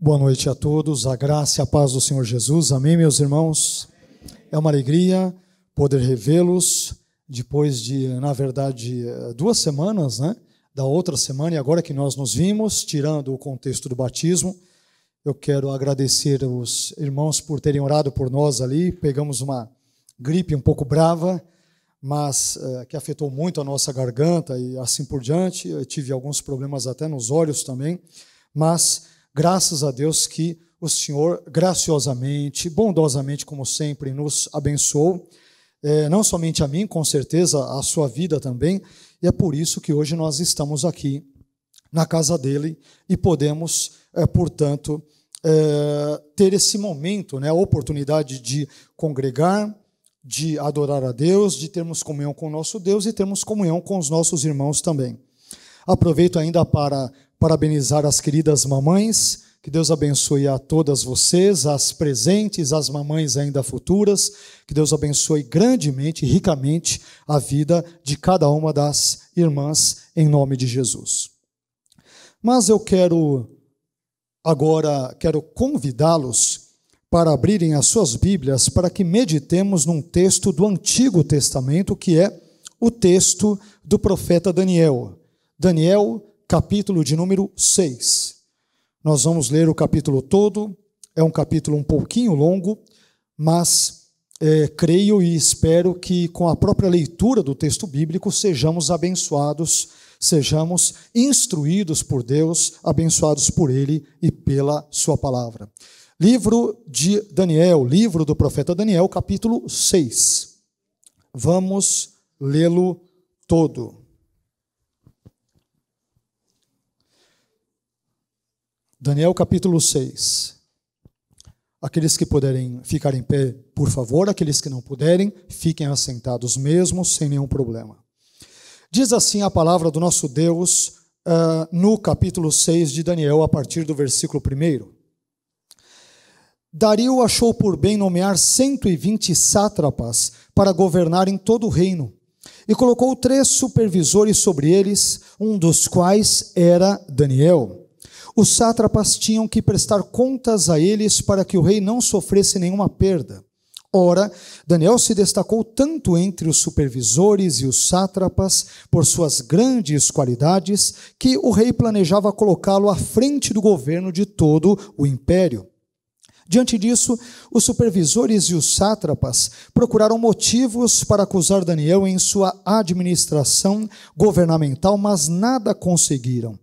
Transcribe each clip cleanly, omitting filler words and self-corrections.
Boa noite a todos, a graça e a paz do Senhor Jesus, amém, meus irmãos? É uma alegria poder revê-los depois de, na verdade, 2 semanas, da outra semana, e agora que nós nos vimos, tirando o contexto do batismo, eu quero agradecer os irmãos por terem orado por nós ali. Pegamos uma gripe um pouco brava, mas que afetou muito a nossa garganta e assim por diante. Eu tive alguns problemas até nos olhos também, mas graças a Deus que o Senhor graciosamente, bondosamente, como sempre, nos abençoou, não somente a mim, com certeza, a sua vida também, e é por isso que hoje nós estamos aqui na casa dele e podemos, portanto, ter esse momento, a oportunidade de congregar, de adorar a Deus, de termos comunhão com o nosso Deus e termos comunhão com os nossos irmãos também. Aproveito ainda para parabenizar as queridas mamães, que Deus abençoe a todas vocês, as presentes, as mamães ainda futuras, que Deus abençoe grandemente, ricamente a vida de cada uma das irmãs, em nome de Jesus. Mas eu quero convidá-los para abrirem as suas Bíblias para que meditemos num texto do Antigo Testamento, que é o texto do profeta Daniel. Daniel, capítulo de número 6. Nós vamos ler o capítulo todo, é um capítulo um pouquinho longo, mas creio e espero que com a própria leitura do texto bíblico sejamos abençoados, sejamos instruídos por Deus, abençoados por Ele e pela sua palavra. Livro de Daniel, livro do profeta Daniel, capítulo 6. Vamos lê-lo todo. Daniel capítulo 6. Aqueles que puderem ficar em pé, por favor. Aqueles que não puderem, fiquem assentados mesmo, sem nenhum problema. Diz assim a palavra do nosso Deus no capítulo 6 de Daniel, a partir do versículo 1. Dario achou por bem nomear 120 sátrapas para governar em todo o reino, e colocou 3 supervisores sobre eles, um dos quais era Daniel. Os sátrapas tinham que prestar contas a eles para que o rei não sofresse nenhuma perda. Ora, Daniel se destacou tanto entre os supervisores e os sátrapas por suas grandes qualidades que o rei planejava colocá-lo à frente do governo de todo o império. Diante disso, os supervisores e os sátrapas procuraram motivos para acusar Daniel em sua administração governamental, mas nada conseguiram.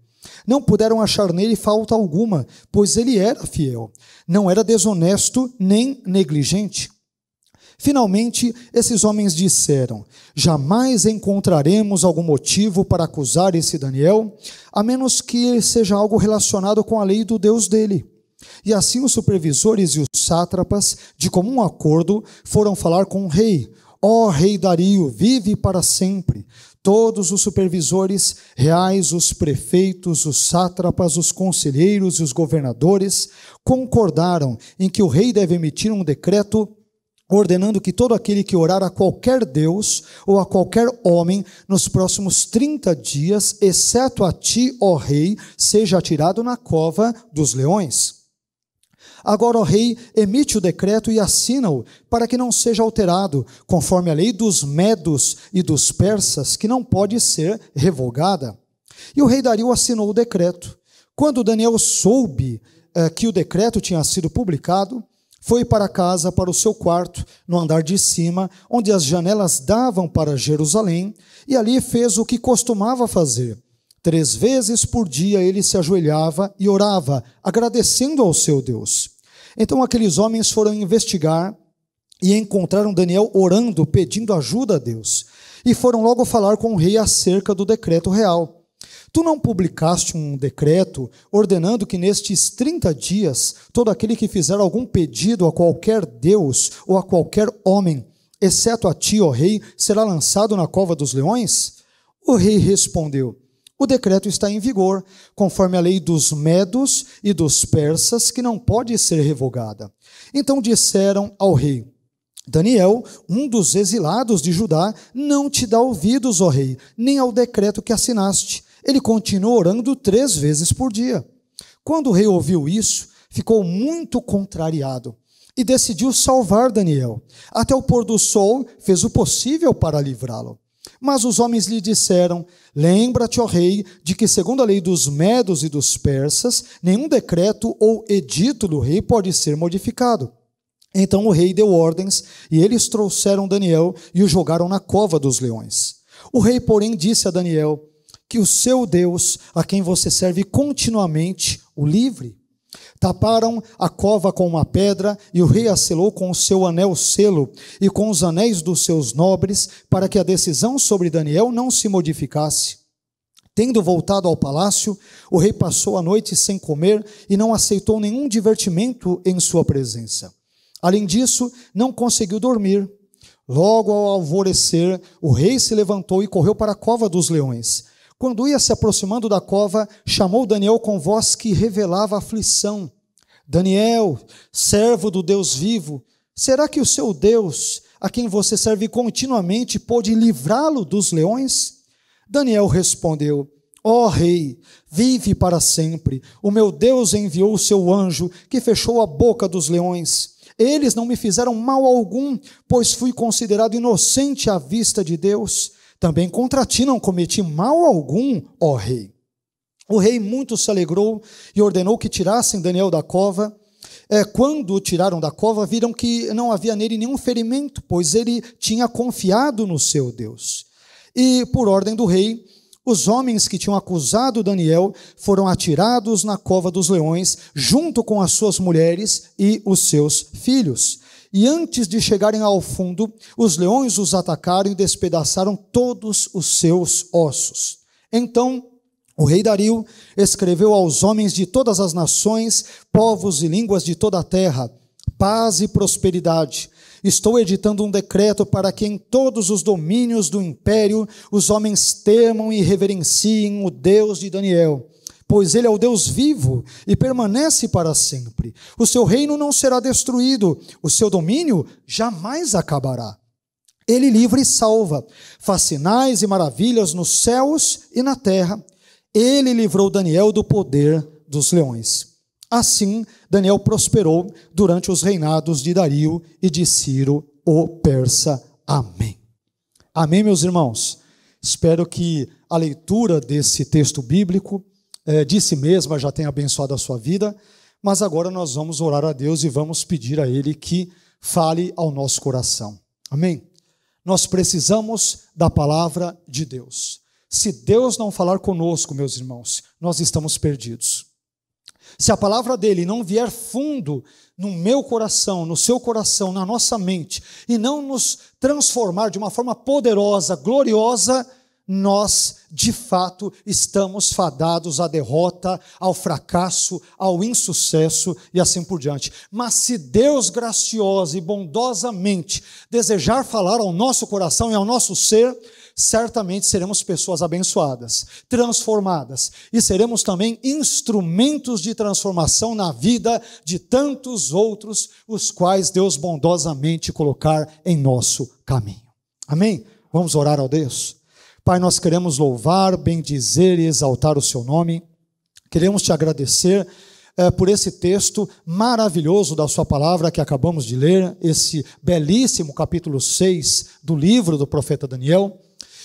Não puderam achar nele falta alguma, pois ele era fiel, não era desonesto nem negligente. Finalmente, esses homens disseram: jamais encontraremos algum motivo para acusar esse Daniel, a menos que seja algo relacionado com a lei do Deus dele. E assim os supervisores e os sátrapas, de comum acordo, foram falar com o rei. Ó rei Dario, vive para sempre. Todos os supervisores reais, os prefeitos, os sátrapas, os conselheiros e os governadores concordaram em que o rei deve emitir um decreto ordenando que todo aquele que orar a qualquer deus ou a qualquer homem nos próximos 30 dias, exceto a ti, ó rei, seja atirado na cova dos leões. Agora, ó rei, emite o decreto e assina-o, para que não seja alterado, conforme a lei dos medos e dos persas, que não pode ser revogada. E o rei Dario assinou o decreto. Quando Daniel soube que o decreto tinha sido publicado, foi para casa, para o seu quarto, no andar de cima, onde as janelas davam para Jerusalém, e ali fez o que costumava fazer. 3 vezes por dia ele se ajoelhava e orava, agradecendo ao seu Deus. Então aqueles homens foram investigar e encontraram Daniel orando, pedindo ajuda a Deus. E foram logo falar com o rei acerca do decreto real. Tu não publicaste um decreto ordenando que nestes 30 dias, todo aquele que fizer algum pedido a qualquer deus ou a qualquer homem, exceto a ti, ó rei, será lançado na cova dos leões? O rei respondeu: o decreto está em vigor, conforme a lei dos medos e dos persas, que não pode ser revogada. Então disseram ao rei: Daniel, um dos exilados de Judá, não te dá ouvidos, ó rei, nem ao decreto que assinaste. Ele continua orando 3 vezes por dia. Quando o rei ouviu isso, ficou muito contrariado e decidiu salvar Daniel. Até o pôr do sol fez o possível para livrá-lo. Mas os homens lhe disseram: lembra-te, ó rei, de que segundo a lei dos medos e dos persas, nenhum decreto ou edito do rei pode ser modificado. Então o rei deu ordens, e eles trouxeram Daniel e o jogaram na cova dos leões. O rei, porém, disse a Daniel que o seu Deus, a quem você serve continuamente, o livre. Taparam a cova com uma pedra, e o rei a selou com o seu anel-selo e com os anéis dos seus nobres, para que a decisão sobre Daniel não se modificasse. Tendo voltado ao palácio, o rei passou a noite sem comer e não aceitou nenhum divertimento em sua presença. Além disso, não conseguiu dormir. Logo ao alvorecer, o rei se levantou e correu para a cova dos leões. Quando ia se aproximando da cova, chamou Daniel com voz que revelava aflição. Daniel, servo do Deus vivo, será que o seu Deus, a quem você serve continuamente, pode livrá-lo dos leões? Daniel respondeu: ó rei, vive para sempre. O meu Deus enviou o seu anjo, que fechou a boca dos leões. Eles não me fizeram mal algum, pois fui considerado inocente à vista de Deus. Também contra ti não cometi mal algum, ó rei. O rei muito se alegrou e ordenou que tirassem Daniel da cova. Quando o tiraram da cova, viram que não havia nele nenhum ferimento, pois ele tinha confiado no seu Deus. E, por ordem do rei, os homens que tinham acusado Daniel foram atirados na cova dos leões, junto com as suas mulheres e os seus filhos. E antes de chegarem ao fundo, os leões os atacaram e despedaçaram todos os seus ossos. Então, o rei Dario escreveu aos homens de todas as nações, povos e línguas de toda a terra: paz e prosperidade. Estou editando um decreto para que em todos os domínios do império os homens temam e reverenciem o Deus de Daniel, pois ele é o Deus vivo e permanece para sempre. O seu reino não será destruído, o seu domínio jamais acabará. Ele livra e salva, faz sinais e maravilhas nos céus e na terra. Ele livrou Daniel do poder dos leões. Assim, Daniel prosperou durante os reinados de Dario e de Ciro, o persa. Amém. Amém, meus irmãos? Espero que a leitura desse texto bíblico de si mesma já tenha abençoado a sua vida, mas agora nós vamos orar a Deus e vamos pedir a Ele que fale ao nosso coração. Amém? Nós precisamos da palavra de Deus. Se Deus não falar conosco, meus irmãos, nós estamos perdidos. Se a palavra dele não vier fundo no meu coração, no seu coração, na nossa mente, e não nos transformar de uma forma poderosa, gloriosa, nós, de fato, estamos fadados à derrota, ao fracasso, ao insucesso e assim por diante. Mas se Deus graciosa e bondosamente desejar falar ao nosso coração e ao nosso ser, certamente seremos pessoas abençoadas, transformadas, e seremos também instrumentos de transformação na vida de tantos outros, os quais Deus bondosamente colocar em nosso caminho. Amém? Vamos orar ao Deus? Pai, nós queremos louvar, bendizer e exaltar o seu nome. Queremos te agradecer por esse texto maravilhoso da sua palavra que acabamos de ler, esse belíssimo capítulo 6 do livro do profeta Daniel.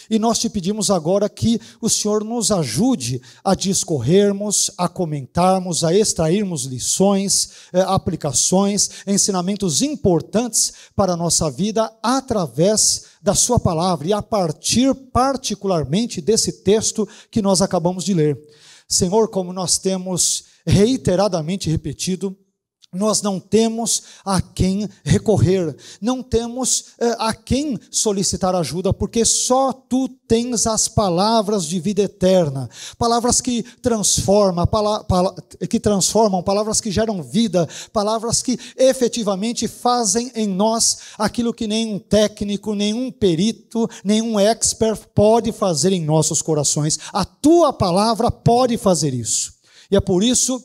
E nós te pedimos agora que o Senhor nos ajude a discorrermos, a comentarmos, a extrairmos lições, aplicações, ensinamentos importantes para a nossa vida através da sua palavra e a partir particularmente desse texto que nós acabamos de ler. Senhor, como nós temos reiteradamente repetido, nós não temos a quem recorrer, não temos a quem solicitar ajuda, porque só tu tens as palavras de vida eterna, palavras que transformam, palavras que geram vida, palavras que efetivamente fazem em nós aquilo que nenhum técnico, nenhum perito, nenhum expert pode fazer em nossos corações. A tua palavra pode fazer isso. E é por isso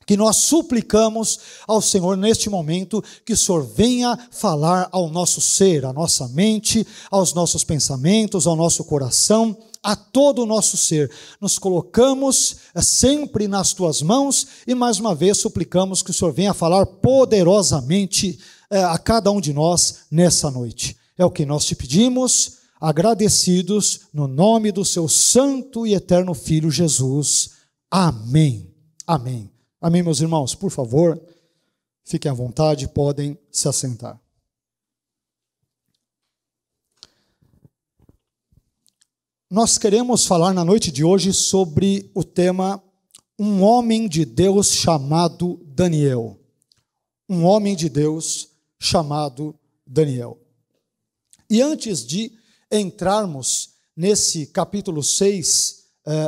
que nós suplicamos ao Senhor neste momento que o Senhor venha falar ao nosso ser, à nossa mente, aos nossos pensamentos, ao nosso coração, a todo o nosso ser. Nos colocamos sempre nas tuas mãos e mais uma vez suplicamos que o Senhor venha falar poderosamente a cada um de nós nessa noite. É o que nós te pedimos, agradecidos no nome do seu santo e eterno Filho Jesus. Amém. Amém. Amém, meus irmãos. Por favor, fiquem à vontade, podem se assentar. Nós queremos falar na noite de hoje sobre o tema um homem de Deus chamado Daniel. Um homem de Deus chamado Daniel. E antes de entrarmos nesse capítulo 6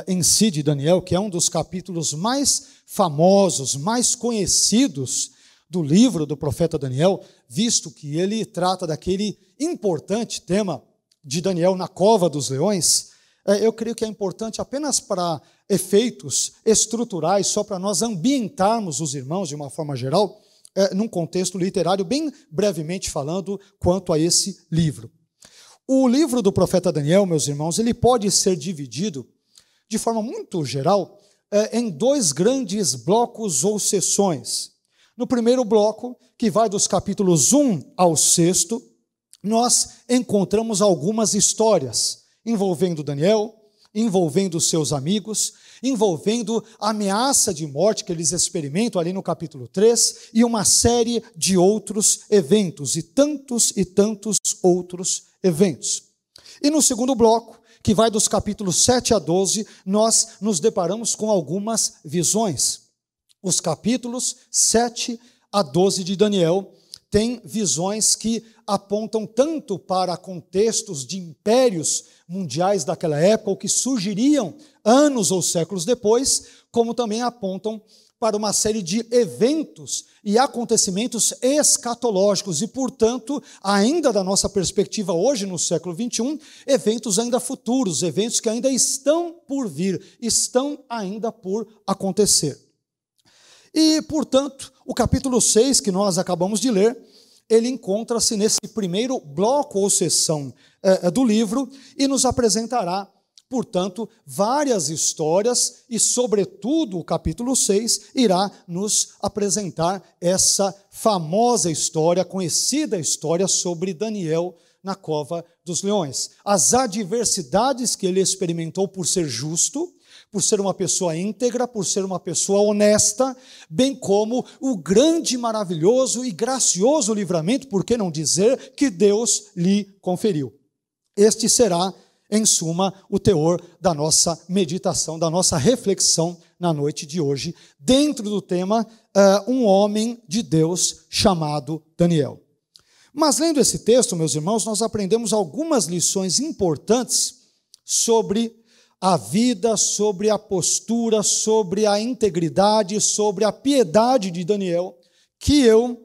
em si de Daniel, que é um dos capítulos mais famosos, mais conhecidos do livro do profeta Daniel, visto que ele trata daquele importante tema de Daniel na cova dos leões, eu creio que é importante apenas para efeitos estruturais, só para nós ambientarmos os irmãos de uma forma geral, num contexto literário, bem brevemente falando quanto a esse livro. O livro do profeta Daniel, meus irmãos, ele pode ser dividido de forma muito geral em dois grandes blocos ou seções. No primeiro bloco, que vai dos capítulos 1 ao 6, nós encontramos algumas histórias envolvendo Daniel, envolvendo seus amigos, envolvendo a ameaça de morte que eles experimentam ali no capítulo 3 e uma série de outros eventos e tantos outros eventos. E no segundo bloco, que vai dos capítulos 7 a 12, nós nos deparamos com algumas visões. Os capítulos 7 a 12 de Daniel têm visões que apontam tanto para contextos de impérios mundiais daquela época, ou que surgiriam anos ou séculos depois, como também apontam para uma série de eventos e acontecimentos escatológicos e, portanto, ainda da nossa perspectiva hoje, no século XXI, eventos ainda futuros, eventos que ainda estão por vir, estão ainda por acontecer. E, portanto, o capítulo 6, que nós acabamos de ler, ele encontra-se nesse primeiro bloco ou seção do livro e nos apresentará, portanto, várias histórias e, sobretudo, o capítulo 6 irá nos apresentar essa famosa história, conhecida história sobre Daniel na cova dos leões. As adversidades que ele experimentou por ser justo, por ser uma pessoa íntegra, por ser uma pessoa honesta, bem como o grande, maravilhoso e gracioso livramento, por que não dizer, que Deus lhe conferiu. Este será, em suma, o teor da nossa meditação, da nossa reflexão na noite de hoje, dentro do tema um homem de Deus chamado Daniel. Mas lendo esse texto, meus irmãos, nós aprendemos algumas lições importantes sobre a vida, sobre a postura, sobre a integridade, sobre a piedade de Daniel, que eu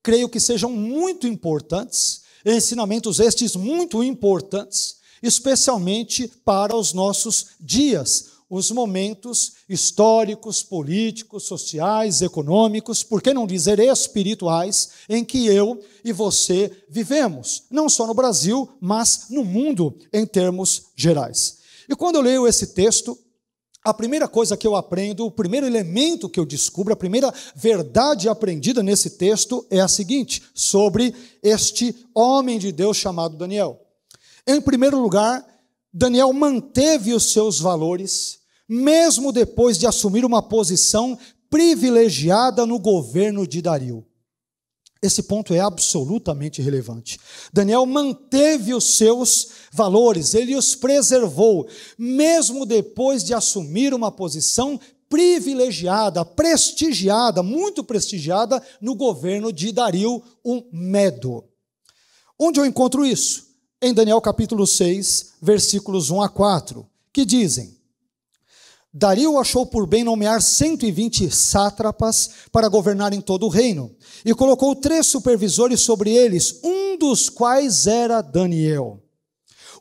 creio que sejam muito importantes, ensinamentos estes muito importantes, especialmente para os nossos dias, os momentos históricos, políticos, sociais, econômicos, por que não dizer espirituais, em que eu e você vivemos, não só no Brasil, mas no mundo em termos gerais. E quando eu leio esse texto, a primeira coisa que eu aprendo, o primeiro elemento que eu descubro, a primeira verdade aprendida nesse texto é a seguinte, sobre este homem de Deus chamado Daniel. Em primeiro lugar, Daniel manteve os seus valores, mesmo depois de assumir uma posição privilegiada no governo de Dario. Esse ponto é absolutamente relevante. Daniel manteve os seus valores, ele os preservou, mesmo depois de assumir uma posição privilegiada, prestigiada, muito prestigiada no governo de Dario o Medo. Onde eu encontro isso? Em Daniel capítulo 6, versículos 1 a 4, que dizem: Dario achou por bem nomear 120 sátrapas para governar em todo o reino, e colocou 3 supervisores sobre eles, um dos quais era Daniel.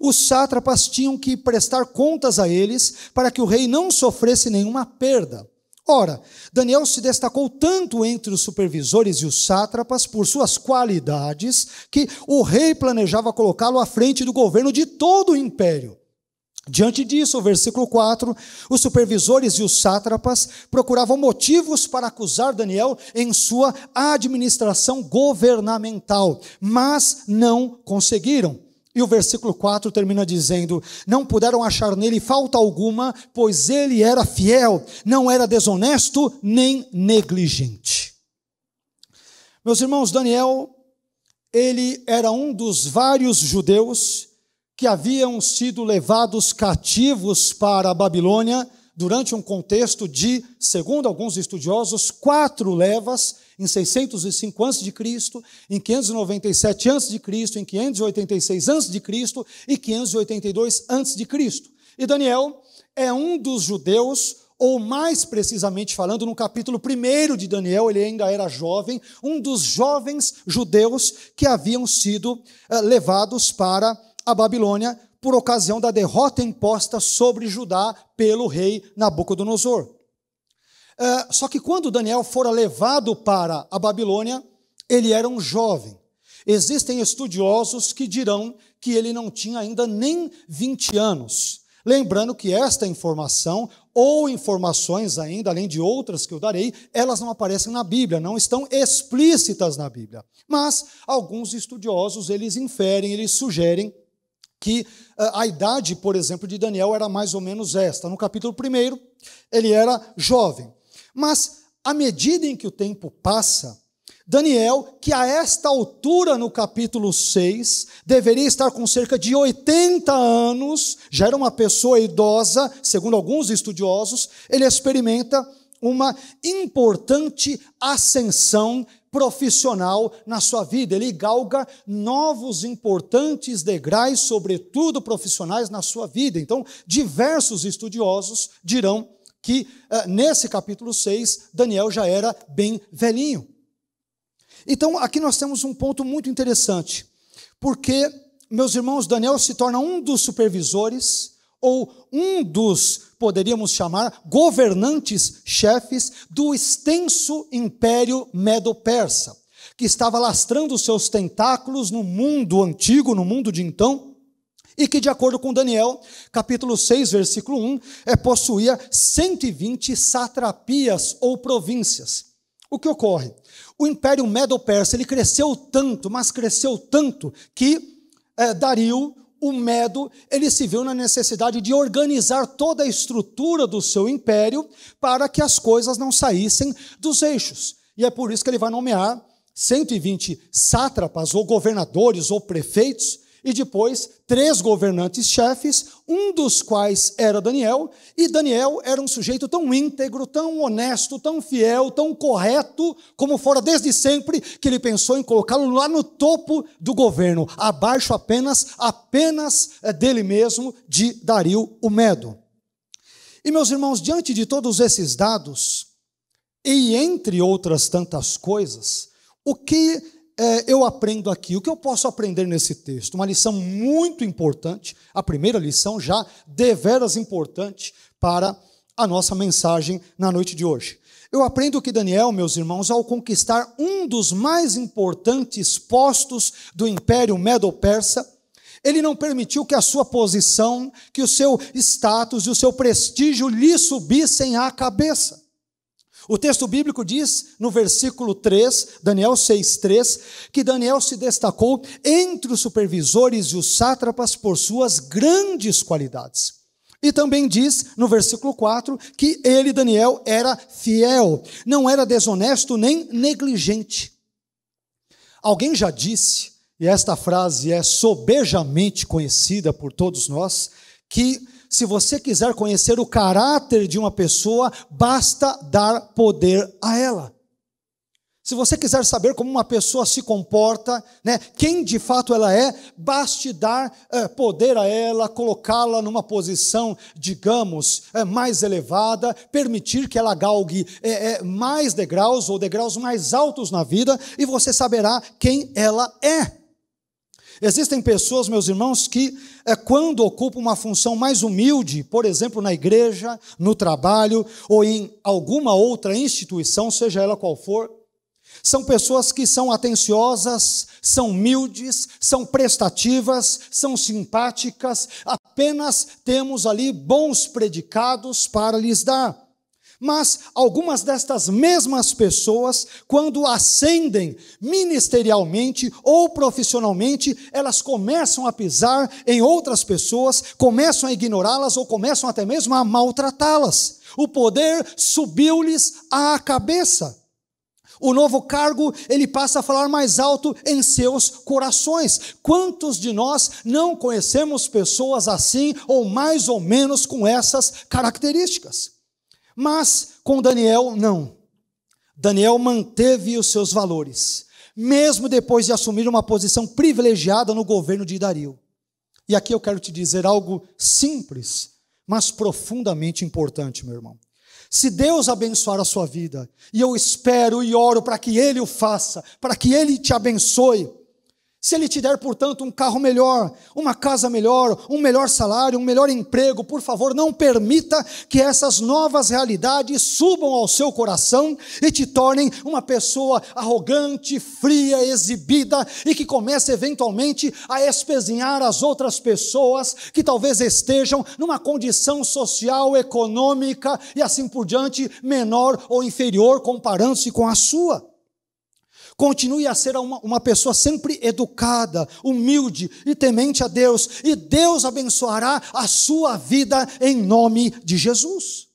Os sátrapas tinham que prestar contas a eles, para que o rei não sofresse nenhuma perda. Ora, Daniel se destacou tanto entre os supervisores e os sátrapas por suas qualidades, que o rei planejava colocá-lo à frente do governo de todo o império. Diante disso, o versículo 4, os supervisores e os sátrapas procuravam motivos para acusar Daniel em sua administração governamental, mas não conseguiram. E o versículo 4 termina dizendo: não puderam achar nele falta alguma, pois ele era fiel, não era desonesto nem negligente. Meus irmãos, Daniel, ele era um dos vários judeus que haviam sido levados cativos para a Babilônia durante um contexto de, segundo alguns estudiosos, 4 levas, em 605 a.C., em 597 a.C., em 586 a.C. e 582 a.C. E Daniel é um dos judeus, ou mais precisamente falando, no capítulo 1 de Daniel, ele ainda era jovem, um dos jovens judeus que haviam sido levados para a Babilônia por ocasião da derrota imposta sobre Judá pelo rei Nabucodonosor. Só que quando Daniel fora levado para a Babilônia, ele era um jovem. Existem estudiosos que dirão que ele não tinha ainda nem 20 anos. Lembrando que esta informação, ou informações ainda, além de outras que eu darei, elas não aparecem na Bíblia, não estão explícitas na Bíblia. Mas alguns estudiosos, eles inferem, eles sugerem que a idade, por exemplo, de Daniel era mais ou menos esta. No capítulo 1, ele era jovem. Mas, à medida em que o tempo passa, Daniel, que a esta altura no capítulo 6, deveria estar com cerca de 80 anos, já era uma pessoa idosa, segundo alguns estudiosos, ele experimenta uma importante ascensão profissional na sua vida. Ele galga novos importantes degraus, sobretudo profissionais, na sua vida. Então, diversos estudiosos dirão que nesse capítulo 6, Daniel já era bem velhinho. Então, aqui nós temos um ponto muito interessante, porque, meus irmãos, Daniel se torna um dos supervisores, ou um dos, poderíamos chamar, governantes chefes do extenso império medo-persa, que estava lastrando seus tentáculos no mundo antigo, no mundo de então, e que, de acordo com Daniel, capítulo 6, versículo 1, possuía 120 satrapias ou províncias. O que ocorre? O império medo-persa, ele cresceu tanto, mas cresceu tanto, que Dario, o Medo, ele se viu na necessidade de organizar toda a estrutura do seu império para que as coisas não saíssem dos eixos. E é por isso que ele vai nomear 120 sátrapas, ou governadores, ou prefeitos, e depois 3 governantes-chefes, um dos quais era Daniel, e Daniel era um sujeito tão íntegro, tão honesto, tão fiel, tão correto, como fora desde sempre, que ele pensou em colocá-lo lá no topo do governo, abaixo apenas dele mesmo, de Dario o Medo. E, meus irmãos, diante de todos esses dados, e entre outras tantas coisas, o que eu aprendo aqui? O que eu posso aprender nesse texto? Uma lição muito importante, a primeira lição já deveras importante para a nossa mensagem na noite de hoje. Eu aprendo que Daniel, meus irmãos, ao conquistar um dos mais importantes postos do Império Medo-Persa, ele não permitiu que a sua posição, que o seu status e o seu prestígio lhe subissem à cabeça. O texto bíblico diz, no versículo 3, Daniel 6,3, que Daniel se destacou entre os supervisores e os sátrapas por suas grandes qualidades. E também diz, no versículo 4, que ele, Daniel, era fiel, não era desonesto nem negligente. Alguém já disse, e esta frase é sobejamente conhecida por todos nós, que se você quiser conhecer o caráter de uma pessoa, basta dar poder a ela. Se você quiser saber como uma pessoa se comporta, quem de fato ela é, baste dar poder a ela, colocá-la numa posição, digamos, mais elevada, permitir que ela galgue mais degraus ou degraus mais altos na vida, e você saberá quem ela é. Existem pessoas, meus irmãos, que quando ocupam uma função mais humilde, por exemplo, na igreja, no trabalho ou em alguma outra instituição, seja ela qual for, São pessoas que são atenciosas, são humildes, são prestativas, são simpáticas, apenas temos ali bons predicados para lhes dar. Mas algumas destas mesmas pessoas, quando ascendem ministerialmente ou profissionalmente, elas começam a pisar em outras pessoas, começam a ignorá-las ou começam até mesmo a maltratá-las. O poder subiu-lhes à cabeça. O novo cargo, ele passa a falar mais alto em seus corações. Quantos de nós não conhecemos pessoas assim, ou mais ou menos com essas características? Mas com Daniel, não. Daniel manteve os seus valores, mesmo depois de assumir uma posição privilegiada no governo de Dario. E aqui eu quero te dizer algo simples, mas profundamente importante, meu irmão. Se Deus abençoar a sua vida, e eu espero e oro para que Ele o faça, para que Ele te abençoe, se Ele te der, portanto, um carro melhor, uma casa melhor, um melhor salário, um melhor emprego, por favor, não permita que essas novas realidades subam ao seu coração e te tornem uma pessoa arrogante, fria, exibida e que comece eventualmente a espezinhar as outras pessoas que talvez estejam numa condição social, econômica e assim por diante, menor ou inferior comparando-se com a sua. Continue a ser uma pessoa sempre educada, humilde e temente a Deus, e Deus abençoará a sua vida em nome de Jesus.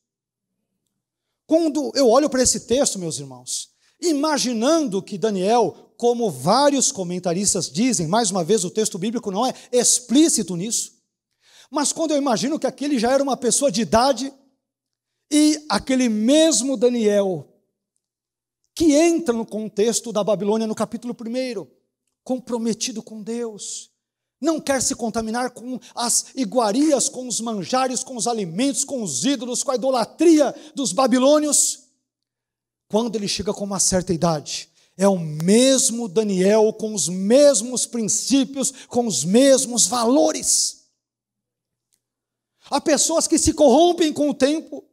Quando eu olho para esse texto, meus irmãos, imaginando que Daniel, como vários comentaristas dizem, mais uma vez o texto bíblico não é explícito nisso, mas quando eu imagino que aquele já era uma pessoa de idade, e aquele mesmo Daniel, que entra no contexto da Babilônia no capítulo 1, comprometido com Deus, não quer se contaminar com as iguarias, com os manjares, com os alimentos, com os ídolos, com a idolatria dos babilônios. Quando ele chega com uma certa idade, é o mesmo Daniel, com os mesmos princípios, com os mesmos valores. Há pessoas que se corrompem com o tempo,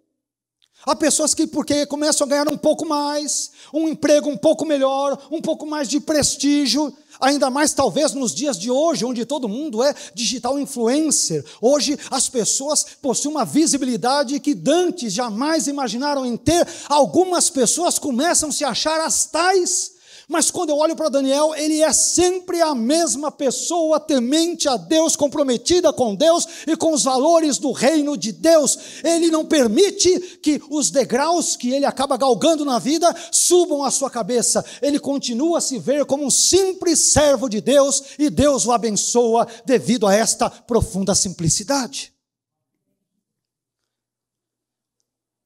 há pessoas que, porque começam a ganhar um pouco mais, um emprego um pouco melhor, um pouco mais de prestígio, ainda mais talvez nos dias de hoje, onde todo mundo é digital influencer. Hoje as pessoas possuem uma visibilidade que dantes jamais imaginaram em ter. Algumas pessoas começam a se achar as tais. Mas quando eu olho para Daniel, ele é sempre a mesma pessoa, temente a Deus, comprometida com Deus e com os valores do reino de Deus. Ele não permite que os degraus que ele acaba galgando na vida subam à sua cabeça. Ele continua a se ver como um simples servo de Deus e Deus o abençoa devido a esta profunda simplicidade.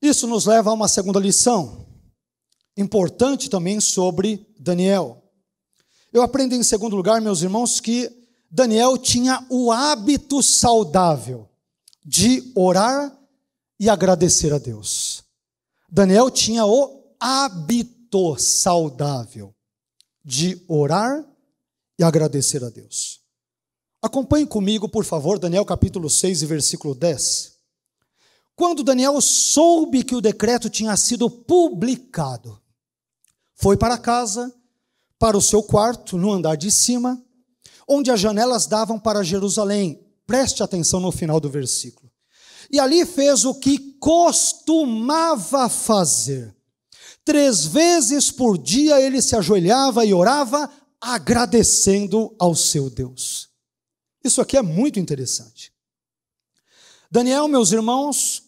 Isso nos leva a uma segunda lição importante também sobre Daniel. Eu aprendo em segundo lugar, meus irmãos, que Daniel tinha o hábito saudável de orar e agradecer a Deus. Daniel tinha o hábito saudável de orar e agradecer a Deus. Acompanhe comigo, por favor, Daniel capítulo 6 e versículo 10. Quando Daniel soube que o decreto tinha sido publicado, foi para casa, para o seu quarto, no andar de cima, onde as janelas davam para Jerusalém. Preste atenção no final do versículo. E ali fez o que costumava fazer. 3 vezes por dia ele se ajoelhava e orava, agradecendo ao seu Deus. Isso aqui é muito interessante. Daniel, meus irmãos,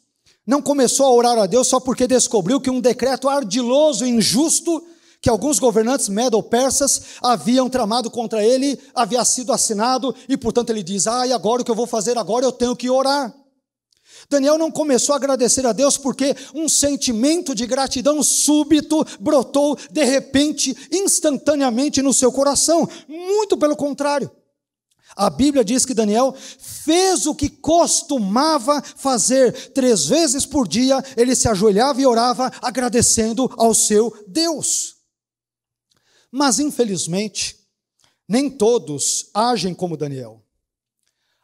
não começou a orar a Deus só porque descobriu que um decreto ardiloso e injusto que alguns governantes medo-persas haviam tramado contra ele, havia sido assinado, e portanto ele diz, e agora o que eu vou fazer agora? Eu tenho que orar. Daniel não começou a agradecer a Deus porque um sentimento de gratidão súbito brotou de repente, instantaneamente no seu coração. Muito pelo contrário. A Bíblia diz que Daniel fez o que costumava fazer. 3 vezes por dia ele se ajoelhava e orava agradecendo ao seu Deus. Mas infelizmente, nem todos agem como Daniel.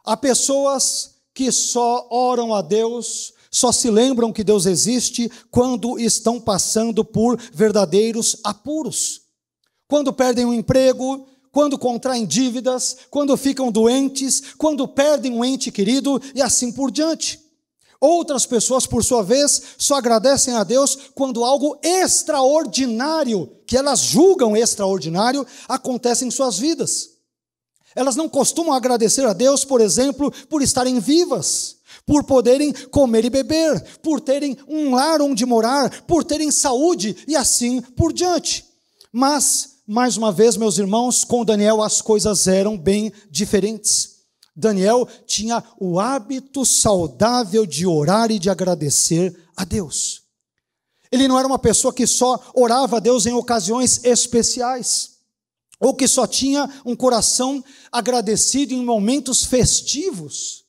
Há pessoas que só oram a Deus, só se lembram que Deus existe quando estão passando por verdadeiros apuros. quando perdem um emprego, quando contraem dívidas, quando ficam doentes, quando perdem um ente querido e assim por diante. Outras pessoas, por sua vez, só agradecem a Deus quando algo extraordinário, que elas julgam extraordinário, acontece em suas vidas. Elas não costumam agradecer a Deus, por exemplo, por estarem vivas, por poderem comer e beber, por terem um lar onde morar, por terem saúde e assim por diante. Mas, mais uma vez, meus irmãos, com Daniel as coisas eram bem diferentes. Daniel tinha o hábito saudável de orar e de agradecer a Deus. Ele não era uma pessoa que só orava a Deus em ocasiões especiais, ou que só tinha um coração agradecido em momentos festivos.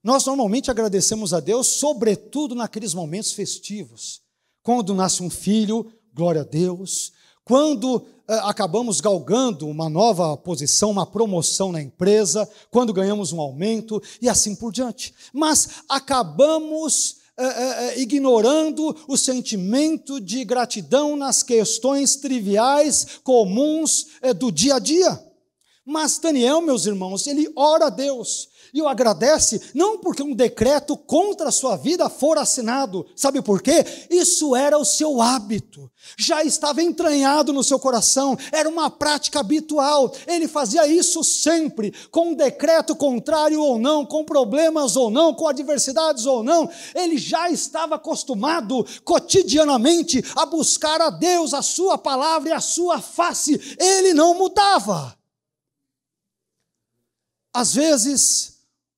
Nós normalmente agradecemos a Deus, sobretudo naqueles momentos festivos. Quando nasce um filho, glória a Deus. Quando acabamos galgando uma nova posição, uma promoção na empresa, quando ganhamos um aumento e assim por diante. Mas acabamos ignorando o sentimento de gratidão nas questões triviais, comuns do dia a dia. Mas Daniel, meus irmãos, ele ora a Deus e o agradece, não porque um decreto contra a sua vida for assinado. Sabe por quê? Isso era o seu hábito, já estava entranhado no seu coração, era uma prática habitual. Ele fazia isso sempre, com um decreto contrário ou não, com problemas ou não, com adversidades ou não. Ele já estava acostumado cotidianamente a buscar a Deus, a sua palavra e a sua face. Ele não mudava. Às vezes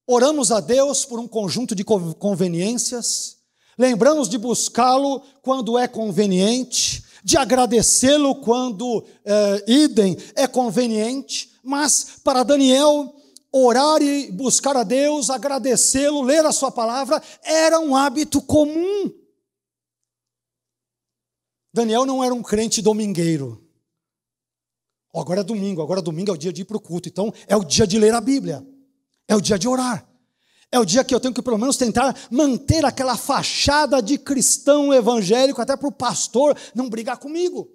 oramos a Deus por um conjunto de conveniências, lembramos de buscá-lo quando é conveniente, de agradecê-lo quando idem é conveniente, mas para Daniel, orar e buscar a Deus, agradecê-lo, ler a sua palavra, era um hábito comum. Daniel não era um crente domingueiro. Agora é domingo é o dia de ir para o culto, então é o dia de ler a Bíblia. É o dia de orar. É o dia que eu tenho que pelo menos tentar manter aquela fachada de cristão evangélico, até para o pastor não brigar comigo.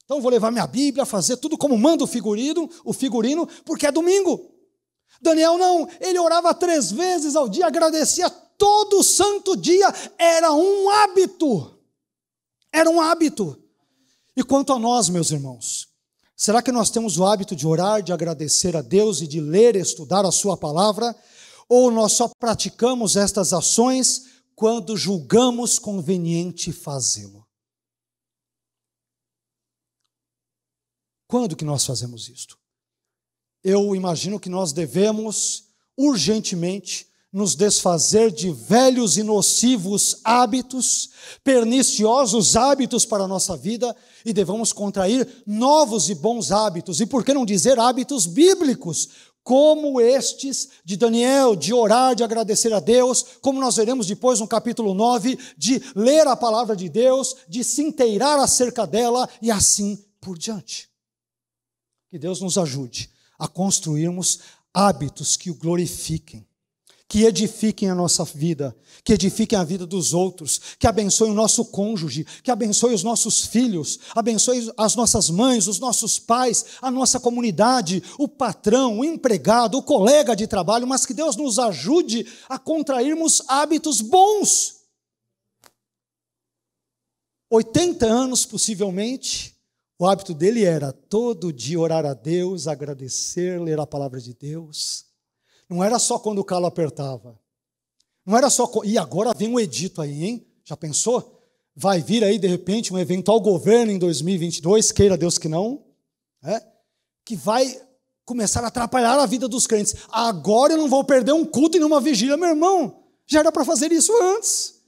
Então eu vou levar minha Bíblia, fazer tudo como manda o figurino, porque é domingo. Daniel não, ele orava 3 vezes ao dia, agradecia todo santo dia, era um hábito. Era um hábito. E quanto a nós, meus irmãos, será que nós temos o hábito de orar, de agradecer a Deus e de ler e estudar a sua palavra? Ou nós só praticamos estas ações quando julgamos conveniente fazê-lo? Quando que nós fazemos isto? Eu imagino que nós devemos urgentemente nos desfazer de velhos e nocivos hábitos, perniciosos hábitos para a nossa vida, e devemos contrair novos e bons hábitos, e por que não dizer hábitos bíblicos, como estes de Daniel, de orar, de agradecer a Deus, como nós veremos depois no capítulo 9, de ler a palavra de Deus, de se inteirar acerca dela, e assim por diante. Que Deus nos ajude a construirmos hábitos que o glorifiquem, que edifiquem a nossa vida, que edifiquem a vida dos outros, que abençoem o nosso cônjuge, que abençoem os nossos filhos, abençoem as nossas mães, os nossos pais, a nossa comunidade, o patrão, o empregado, o colega de trabalho, mas que Deus nos ajude a contrairmos hábitos bons. 80 anos, possivelmente, o hábito dele era todo dia orar a Deus, agradecer, ler a palavra de Deus. Não era só quando o calo apertava. Não era só... E agora vem um edito aí, hein? Já pensou? Vai vir aí, de repente, um eventual governo em 2022, queira Deus que não, que vai começar a atrapalhar a vida dos crentes. Agora eu não vou perder um culto e numa vigília, meu irmão. Já era para fazer isso antes.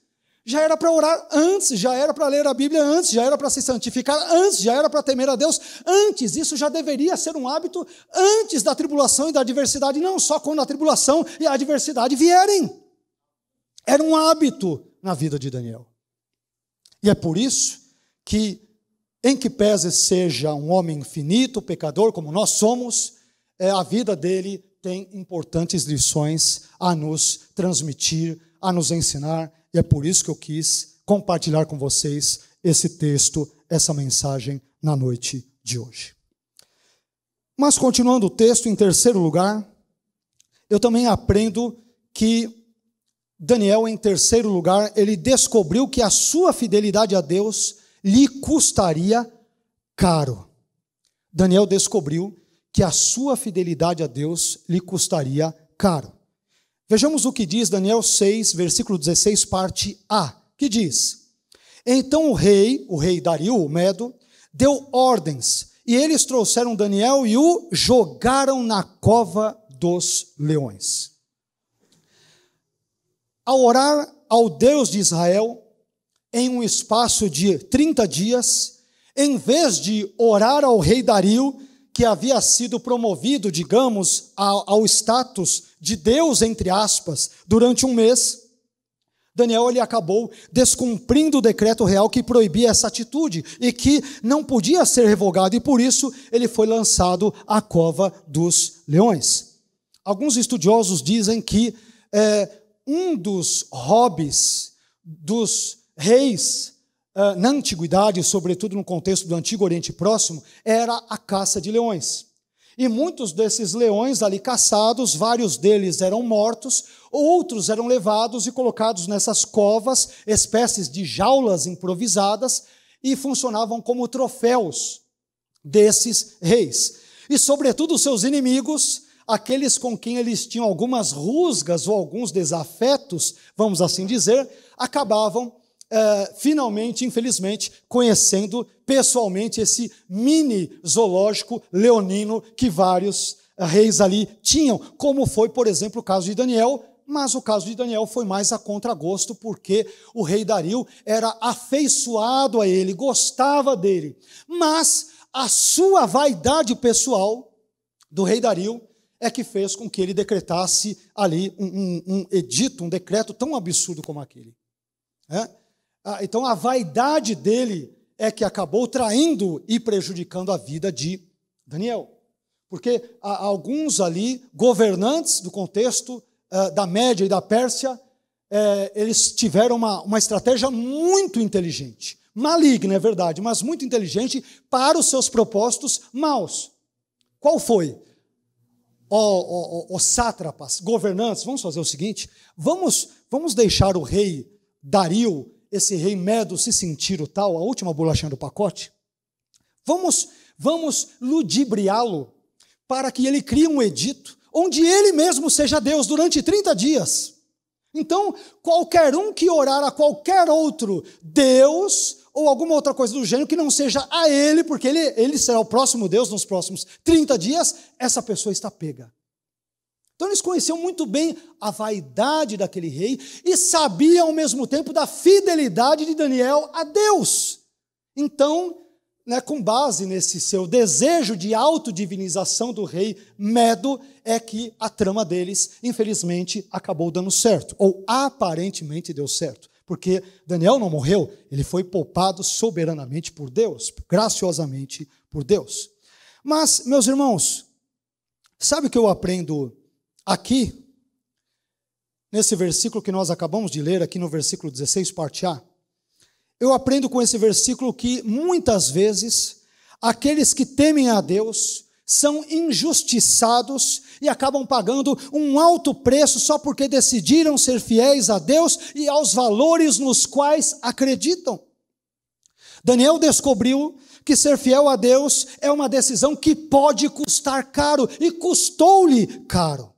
Já era para orar antes, já era para ler a Bíblia antes, já era para se santificar antes, já era para temer a Deus antes. Isso já deveria ser um hábito antes da tribulação e da adversidade, não só quando a tribulação e a adversidade vierem. Era um hábito na vida de Daniel. E é por isso que, em que pese seja um homem finito, pecador, como nós somos, a vida dele tem importantes lições a nos transmitir, a nos ensinar. E é por isso que eu quis compartilhar com vocês esse texto, essa mensagem na noite de hoje. Mas continuando o texto, em terceiro lugar, eu também aprendo que Daniel, em terceiro lugar, ele descobriu que a sua fidelidade a Deus lhe custaria caro. Daniel descobriu que a sua fidelidade a Deus lhe custaria caro. Vejamos o que diz Daniel 6, versículo 16, parte A, que diz: Então o rei Dario, o Medo, deu ordens, e eles trouxeram Daniel e o jogaram na cova dos leões. Ao orar ao Deus de Israel, em um espaço de 30 dias, em vez de orar ao rei Dario, que havia sido promovido, digamos, ao status de Deus, entre aspas, durante um mês, Daniel ele acabou descumprindo o decreto real que proibia essa atitude e que não podia ser revogado, e por isso ele foi lançado à cova dos leões. Alguns estudiosos dizem que um dos hobbies dos reis na antiguidade, sobretudo no contexto do Antigo Oriente Próximo, era a caça de leões. E muitos desses leões ali caçados, vários deles eram mortos, outros eram levados e colocados nessas covas, espécies de jaulas improvisadas, e funcionavam como troféus desses reis. E sobretudo os seus inimigos, aqueles com quem eles tinham algumas rusgas ou alguns desafetos, vamos assim dizer, acabavam finalmente, infelizmente, conhecendo pessoalmente esse mini zoológico leonino que vários reis ali tinham, como foi, por exemplo, o caso de Daniel, mas o caso de Daniel foi mais a contragosto, porque o rei Dario era afeiçoado a ele, gostava dele, mas a sua vaidade pessoal do rei Dario é que fez com que ele decretasse ali um edito, um decreto tão absurdo como aquele. Então a vaidade dele é que acabou traindo e prejudicando a vida de Daniel. Porque alguns ali, governantes do contexto da Média e da Pérsia, eles tiveram uma estratégia muito inteligente, maligna, é verdade, mas muito inteligente para os seus propósitos maus. Qual foi? Os sátrapas, governantes, vamos fazer o seguinte, vamos deixar o rei Dario, esse rei Medo, se sentir o tal, a última bolachinha do pacote? Vamos ludibriá-lo para que ele crie um edito onde ele mesmo seja Deus durante 30 dias. Então, qualquer um que orar a qualquer outro Deus ou alguma outra coisa do gênero que não seja a ele, porque ele será o próximo Deus nos próximos 30 dias, essa pessoa está pega. Então eles conheciam muito bem a vaidade daquele rei e sabiam ao mesmo tempo da fidelidade de Daniel a Deus. Então, com base nesse seu desejo de autodivinização do rei Medo, é que a trama deles, infelizmente, acabou dando certo, ou aparentemente deu certo, porque Daniel não morreu, ele foi poupado soberanamente por Deus, graciosamente por Deus. Mas, meus irmãos, sabe o que eu aprendo aqui, nesse versículo que nós acabamos de ler, aqui no versículo 16, parte A? Eu aprendo com esse versículo que, muitas vezes, aqueles que temem a Deus são injustiçados e acabam pagando um alto preço só porque decidiram ser fiéis a Deus e aos valores nos quais acreditam. Daniel descobriu que ser fiel a Deus é uma decisão que pode custar caro, e custou-lhe caro.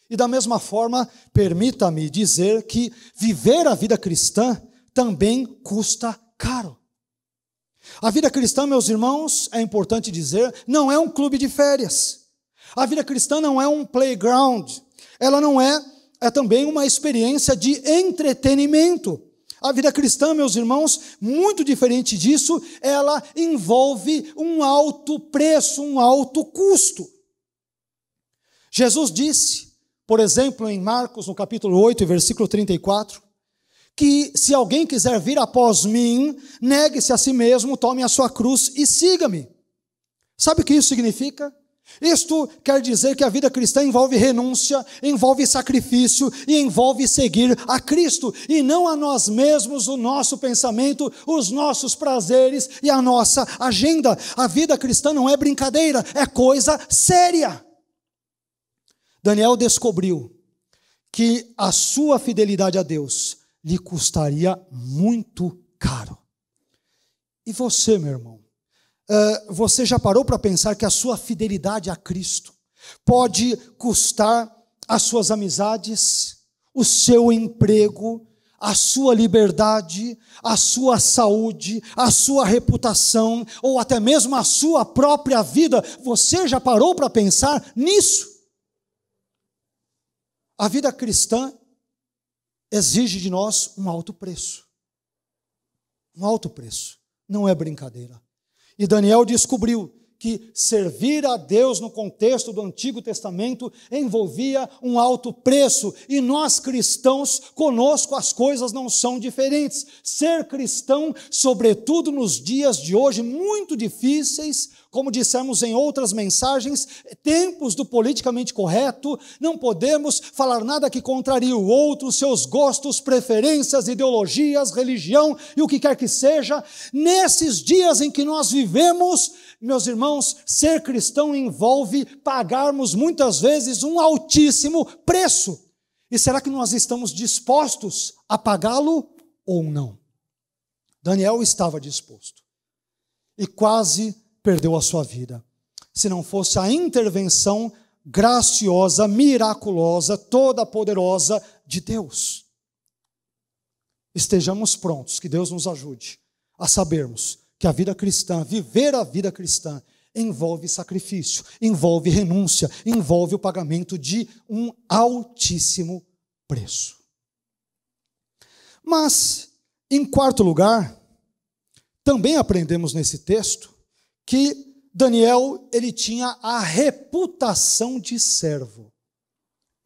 E da mesma forma, permita-me dizer que viver a vida cristã também custa caro. A vida cristã, meus irmãos, é importante dizer, não é um clube de férias. A vida cristã não é um playground. Ela não é também uma experiência de entretenimento. A vida cristã, meus irmãos, muito diferente disso, ela envolve um alto preço, um alto custo. Jesus disse, por exemplo, em Marcos, no capítulo 8, versículo 34, que se alguém quiser vir após mim, negue-se a si mesmo, tome a sua cruz e siga-me. Sabe o que isso significa? Isto quer dizer que a vida cristã envolve renúncia, envolve sacrifício e envolve seguir a Cristo, e não a nós mesmos, o nosso pensamento, os nossos prazeres e a nossa agenda. A vida cristã não é brincadeira, é coisa séria. Daniel descobriu que a sua fidelidade a Deus lhe custaria muito caro. E você, meu irmão? Você já parou para pensar que a sua fidelidade a Cristo pode custar as suas amizades, o seu emprego, a sua liberdade, a sua saúde, a sua reputação, ou até mesmo a sua própria vida? Você já parou para pensar nisso? A vida cristã exige de nós um alto preço. Um alto preço. Não é brincadeira. E Daniel descobriu que servir a Deus no contexto do Antigo Testamento envolvia um alto preço, e nós cristãos, conosco as coisas não são diferentes. Ser cristão, sobretudo nos dias de hoje, muito difíceis, como dissemos em outras mensagens, tempos do politicamente correto, não podemos falar nada que contrarie o outro, seus gostos, preferências, ideologias, religião e o que quer que seja. Nesses dias em que nós vivemos, meus irmãos, ser cristão envolve pagarmos muitas vezes um altíssimo preço. E será que nós estamos dispostos a pagá-lo ou não? Daniel estava disposto e quase perdeu a sua vida, se não fosse a intervenção graciosa, miraculosa, toda poderosa de Deus. Estejamos prontos, que Deus nos ajude a sabermos que a vida cristã, viver a vida cristã, envolve sacrifício, envolve renúncia, envolve o pagamento de um altíssimo preço. Mas, em quarto lugar, também aprendemos nesse texto que Daniel, ele tinha a reputação de servo.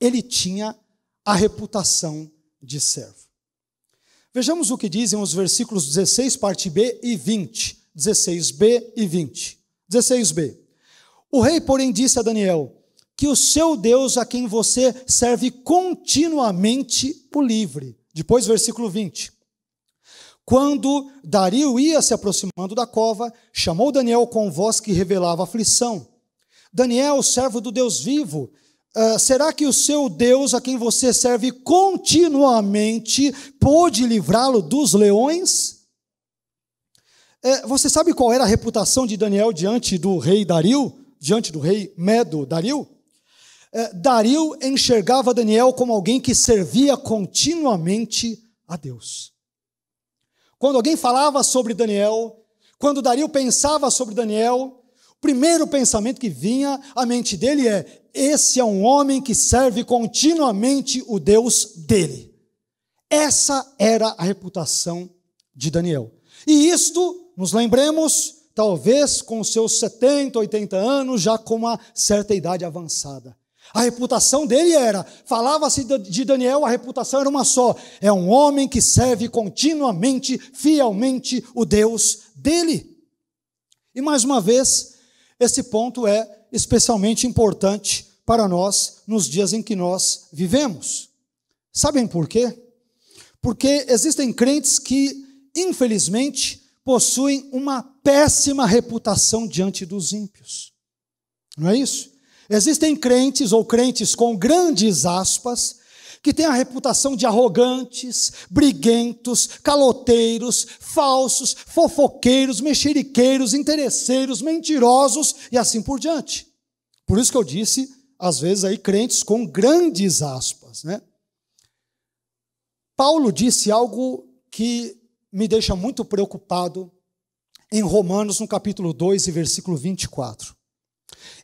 Ele tinha a reputação de servo. Vejamos o que dizem os versículos 16, parte B e 20. 16b e 20. 16b. O rei, porém, disse a Daniel que o seu Deus, a quem você serve continuamente, o livre. Depois, versículo 20. Quando Dario ia se aproximando da cova, chamou Daniel com voz que revelava aflição. Daniel, servo do Deus vivo, será que o seu Deus, a quem você serve continuamente, pôde livrá-lo dos leões? Você sabe qual era a reputação de Daniel diante do rei Dario? Diante do rei Medo Dario? Dario enxergava Daniel como alguém que servia continuamente a Deus. Quando alguém falava sobre Daniel, quando Dario pensava sobre Daniel, o primeiro pensamento que vinha à mente dele é: esse é um homem que serve continuamente o Deus dele. Essa era a reputação de Daniel. E isto, nos lembremos, talvez com seus 70, 80 anos, já com uma certa idade avançada. A reputação dele era, falava-se de Daniel, a reputação era uma só: é um homem que serve continuamente, fielmente o Deus dele. E mais uma vez, esse ponto é especialmente importante para nós nos dias em que nós vivemos. Sabem por quê? Porque existem crentes que, infelizmente, possuem uma péssima reputação diante dos ímpios. Não é isso? Existem crentes ou crentes com grandes aspas, que têm a reputação de arrogantes, briguentos, caloteiros, falsos, fofoqueiros, mexeriqueiros, interesseiros, mentirosos e assim por diante. Por isso que eu disse, às vezes, aí, crentes com grandes aspas, né? Paulo disse algo que me deixa muito preocupado em Romanos, no capítulo 2 e versículo 24.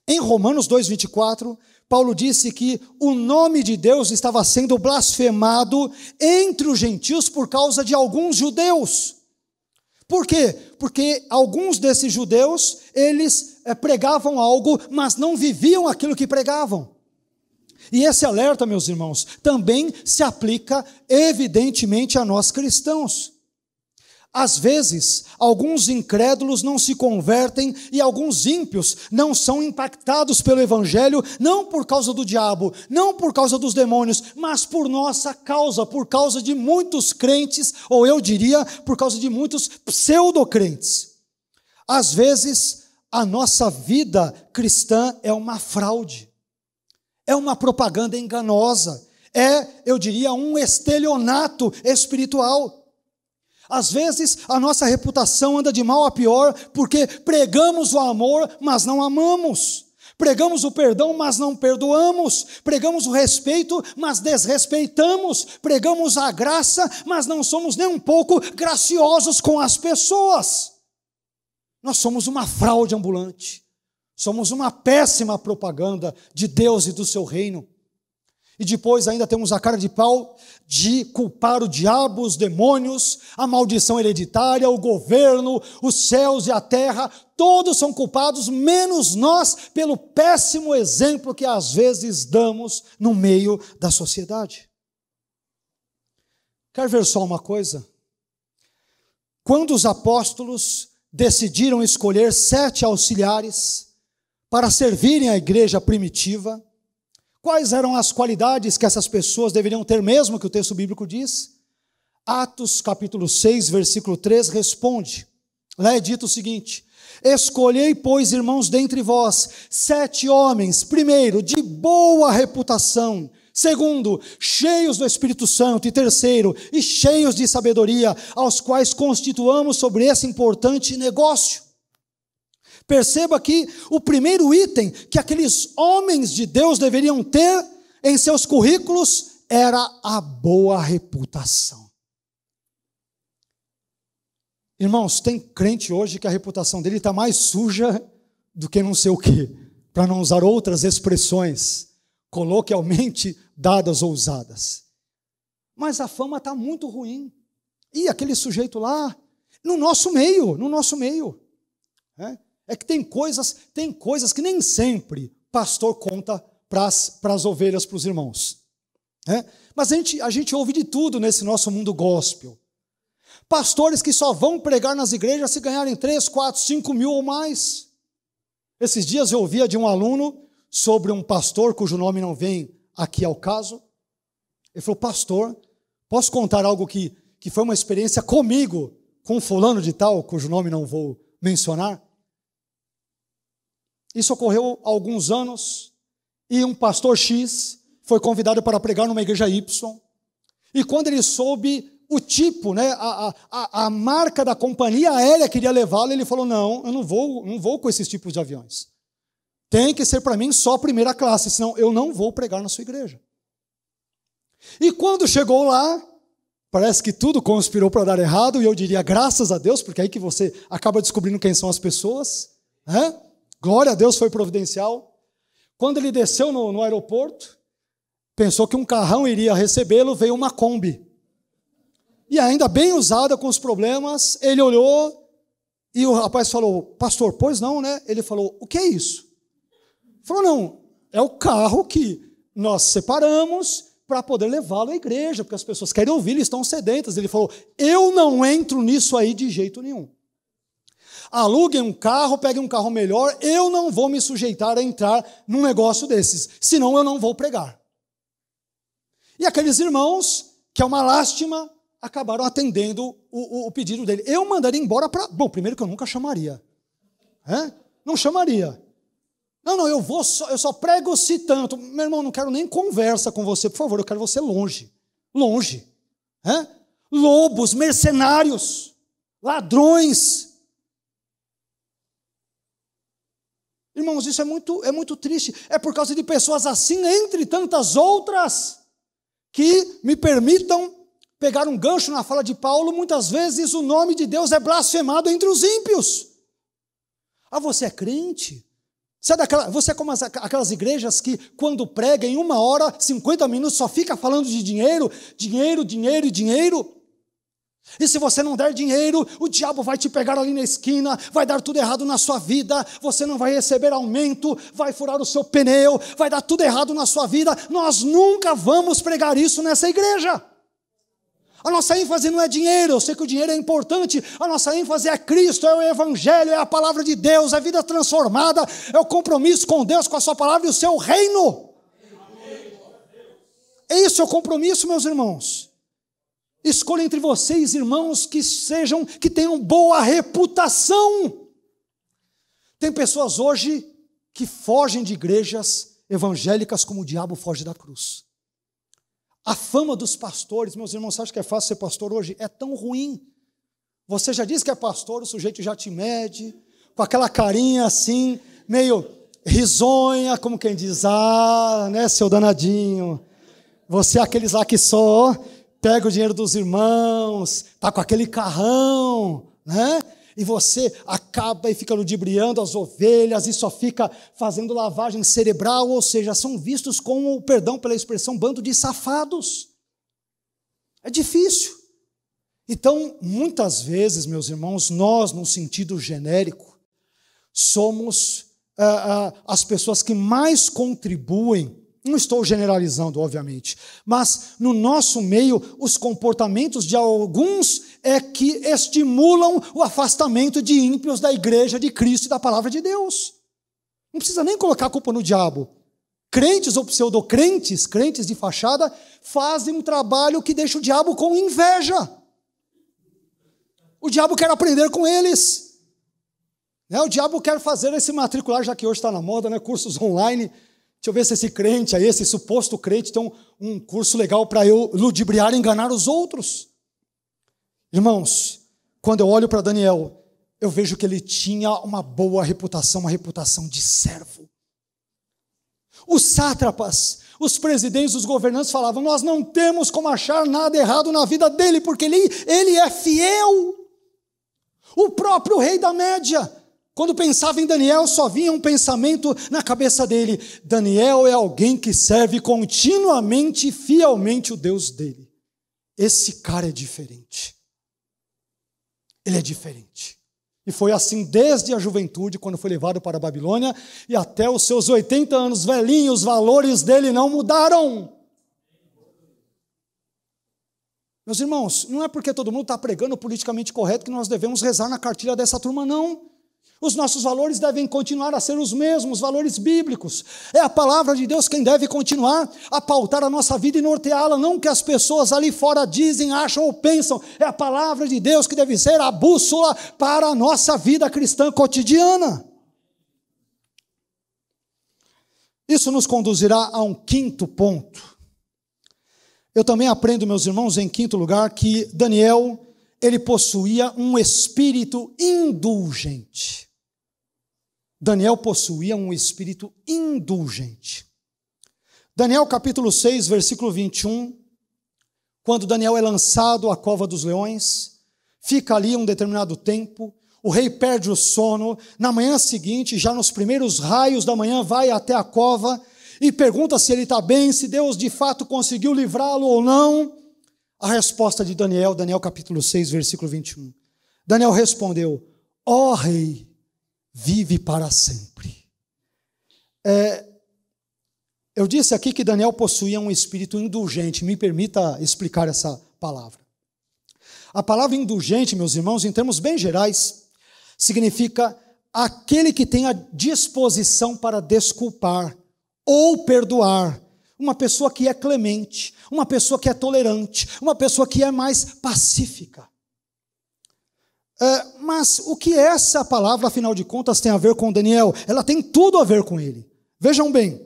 Em Romanos 2, 24, Paulo disse que o nome de Deus estava sendo blasfemado entre os gentios por causa de alguns judeus. Por quê? Porque alguns desses judeus, eles pregavam algo, mas não viviam aquilo que pregavam. E esse alerta, meus irmãos, também se aplica evidentemente a nós cristãos. Às vezes, alguns incrédulos não se convertem e alguns ímpios não são impactados pelo evangelho, não por causa do diabo, não por causa dos demônios, mas por nossa causa, por causa de muitos crentes, ou eu diria, por causa de muitos pseudocrentes. Às vezes, a nossa vida cristã é uma fraude, é uma propaganda enganosa, eu diria, um estelionato espiritual. Às vezes, a nossa reputação anda de mal a pior, porque pregamos o amor, mas não amamos. Pregamos o perdão, mas não perdoamos. Pregamos o respeito, mas desrespeitamos. Pregamos a graça, mas não somos nem um pouco graciosos com as pessoas. Nós somos uma fraude ambulante. Somos uma péssima propaganda de Deus e do seu reino. E depois ainda temos a cara de pau de culpar o diabo, os demônios, a maldição hereditária, o governo, os céus e a terra. Todos são culpados, menos nós, pelo péssimo exemplo que às vezes damos no meio da sociedade. Quer ver só uma coisa? Quando os apóstolos decidiram escolher 7 auxiliares para servirem a igreja primitiva, quais eram as qualidades que essas pessoas deveriam ter mesmo, que o texto bíblico diz? Atos capítulo 6, versículo 3, responde. Lá é dito o seguinte: escolhei, pois, irmãos, dentre vós, 7 homens, primeiro, de boa reputação, segundo, cheios do Espírito Santo, e terceiro, e cheios de sabedoria, aos quais constituamos sobre esse importante negócio. Perceba que o primeiro item que aqueles homens de Deus deveriam ter em seus currículos era a boa reputação. Irmãos, tem crente hoje que a reputação dele está mais suja do que não sei o quê, para não usar outras expressões coloquialmente dadas ou usadas. Mas a fama está muito ruim. E aquele sujeito lá, no nosso meio, é que tem coisas que nem sempre pastor conta para as ovelhas, para os irmãos. Mas a gente ouve de tudo nesse nosso mundo gospel. Pastores que só vão pregar nas igrejas se ganharem 3, 4, 5 mil ou mais. Esses dias eu ouvia de um aluno sobre um pastor cujo nome não vem aqui ao caso. Ele falou: pastor, posso contar algo que foi uma experiência comigo, com fulano de tal, cujo nome não vou mencionar? Isso ocorreu há alguns anos, e um pastor X foi convidado para pregar numa igreja Y, e quando ele soube o tipo, a marca da companhia aérea que iria levá-lo, ele falou: não, eu não vou com esses tipos de aviões. Tem que ser para mim só primeira classe, senão eu não vou pregar na sua igreja. E quando chegou lá, parece que tudo conspirou para dar errado, e eu diria graças a Deus, porque é aí que você acaba descobrindo quem são as pessoas, Glória a Deus, foi providencial. Quando ele desceu no aeroporto, pensou que um carrão iria recebê-lo, veio uma Kombi. E ainda bem usada, com os problemas, ele olhou e o rapaz falou: pastor, pois não, né? Ele falou: o que é isso? Ele falou: não, é o carro que nós separamos para poder levá-lo à igreja, porque as pessoas querem ouvir, estão sedentas. Ele falou: eu não entro nisso aí de jeito nenhum. Aluguem um carro, peguem um carro melhor, eu não vou me sujeitar a entrar num negócio desses, senão eu não vou pregar. E aqueles irmãos, que é uma lástima, acabaram atendendo o pedido dele. Eu mandaria embora para... Bom, primeiro que eu nunca chamaria. Não chamaria. Não, eu só prego se tanto. Meu irmão, não quero nem conversa com você, por favor, eu quero você longe. Longe. Lobos, mercenários, ladrões. Irmãos, isso é muito triste. É por causa de pessoas assim, entre tantas outras, que me permitam pegar um gancho na fala de Paulo. Muitas vezes o nome de Deus é blasfemado entre os ímpios. Você é crente? Você é como aquelas igrejas que, quando prega em 1 hora, 50 minutos, só fica falando de dinheiro, dinheiro, dinheiro e dinheiro. E se você não der dinheiro, o diabo vai te pegar ali na esquina, vai dar tudo errado na sua vida, você não vai receber aumento, vai furar o seu pneu, vai dar tudo errado na sua vida. Nós nunca vamos pregar isso nessa igreja. A nossa ênfase não é dinheiro, eu sei que o dinheiro é importante, a nossa ênfase é Cristo, é o Evangelho, é a palavra de Deus, é a vida transformada, é o compromisso com Deus, com a sua palavra e o seu reino. Esse é o compromisso, meus irmãos. Escolha entre vocês, irmãos, que tenham boa reputação. Tem pessoas hoje que fogem de igrejas evangélicas como o diabo foge da cruz. A fama dos pastores, meus irmãos, você acha que é fácil ser pastor hoje? É tão ruim. Você já diz que é pastor, o sujeito já te mede, com aquela carinha assim, meio risonha, como quem diz, né, seu danadinho. Você é aqueles lá que só pega o dinheiro dos irmãos, tá com aquele carrão, né? E você acaba e fica ludibriando as ovelhas e só fica fazendo lavagem cerebral, ou seja, são vistos como, perdão pela expressão, bando de safados. É difícil. Então, muitas vezes, meus irmãos, nós, num sentido genérico, somos as pessoas que mais contribuem. Não estou generalizando, obviamente, mas no nosso meio, os comportamentos de alguns é que estimulam o afastamento de ímpios da igreja de Cristo e da palavra de Deus. Não precisa nem colocar a culpa no diabo. Crentes ou pseudocrentes, crentes de fachada, fazem um trabalho que deixa o diabo com inveja. O diabo quer aprender com eles. O diabo quer fazer esse matricular, já que hoje está na moda, né? Cursos online. Deixa eu ver se esse crente aí, esse suposto crente, tem um curso legal para eu ludibriar e enganar os outros. Irmãos, quando eu olho para Daniel, eu vejo que ele tinha uma boa reputação, uma reputação de servo. Os sátrapas, os presidentes, os governantes falavam, nós não temos como achar nada errado na vida dele, porque ele é fiel. O próprio rei da Média, quando pensava em Daniel, só vinha um pensamento na cabeça dele. Daniel é alguém que serve continuamente e fielmente o Deus dele. Esse cara é diferente. Ele é diferente. E foi assim desde a juventude, quando foi levado para a Babilônia, e até os seus 80 anos velhinhos, os valores dele não mudaram. Meus irmãos, não é porque todo mundo está pregando politicamente correto que nós devemos rezar na cartilha dessa turma, não. Os nossos valores devem continuar a ser os mesmos, valores bíblicos. É a palavra de Deus quem deve continuar a pautar a nossa vida e norteá-la, não que as pessoas ali fora dizem, acham ou pensam. É a palavra de Deus que deve ser a bússola para a nossa vida cristã cotidiana. Isso nos conduzirá a um quinto ponto. Eu também aprendo, meus irmãos, em quinto lugar, que Daniel, ele possuía um espírito indulgente. Daniel possuía um espírito indulgente. Daniel capítulo 6, versículo 21, quando Daniel é lançado à cova dos leões, fica ali um determinado tempo, o rei perde o sono, na manhã seguinte, já nos primeiros raios da manhã, vai até a cova e pergunta se ele está bem, se Deus de fato conseguiu livrá-lo ou não. A resposta de Daniel, Daniel capítulo 6, versículo 21. Daniel respondeu, ó rei, vive para sempre. Eu disse aqui que Daniel possuía um espírito indulgente, me permita explicar essa palavra. A palavra indulgente, meus irmãos, em termos bem gerais, significa aquele que tem a disposição para desculpar ou perdoar. Uma pessoa que é clemente, uma pessoa que é tolerante, uma pessoa que é mais pacífica. Mas o que essa palavra, afinal de contas, tem a ver com Daniel? Ela tem tudo a ver com ele. Vejam bem,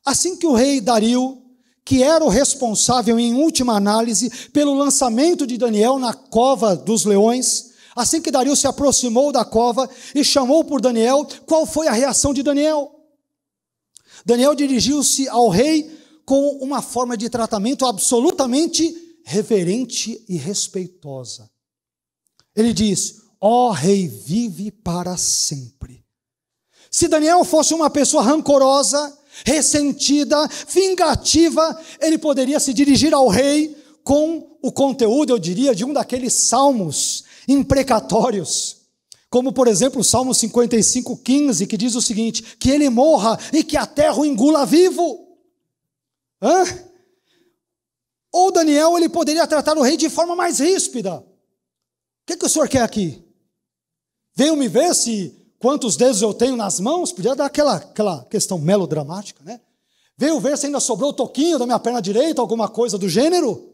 assim que o rei Dario, que era o responsável em última análise pelo lançamento de Daniel na cova dos leões, assim que Dario se aproximou da cova e chamou por Daniel, qual foi a reação de Daniel? Daniel dirigiu-se ao rei com uma forma de tratamento absolutamente reverente e respeitosa. Ele diz, ó rei, vive para sempre. Se Daniel fosse uma pessoa rancorosa, ressentida, vingativa, ele poderia se dirigir ao rei com o conteúdo, eu diria, de um daqueles salmos imprecatórios, como por exemplo o Salmo 55:15, que diz o seguinte, que ele morra e que a terra o engula vivo. Ou Daniel, ele poderia tratar o rei de forma mais ríspida. O que o senhor quer aqui? Veio me ver se quantos dedos eu tenho nas mãos? Podia dar aquela questão melodramática, né? Veio ver se ainda sobrou o toquinho da minha perna direita, alguma coisa do gênero.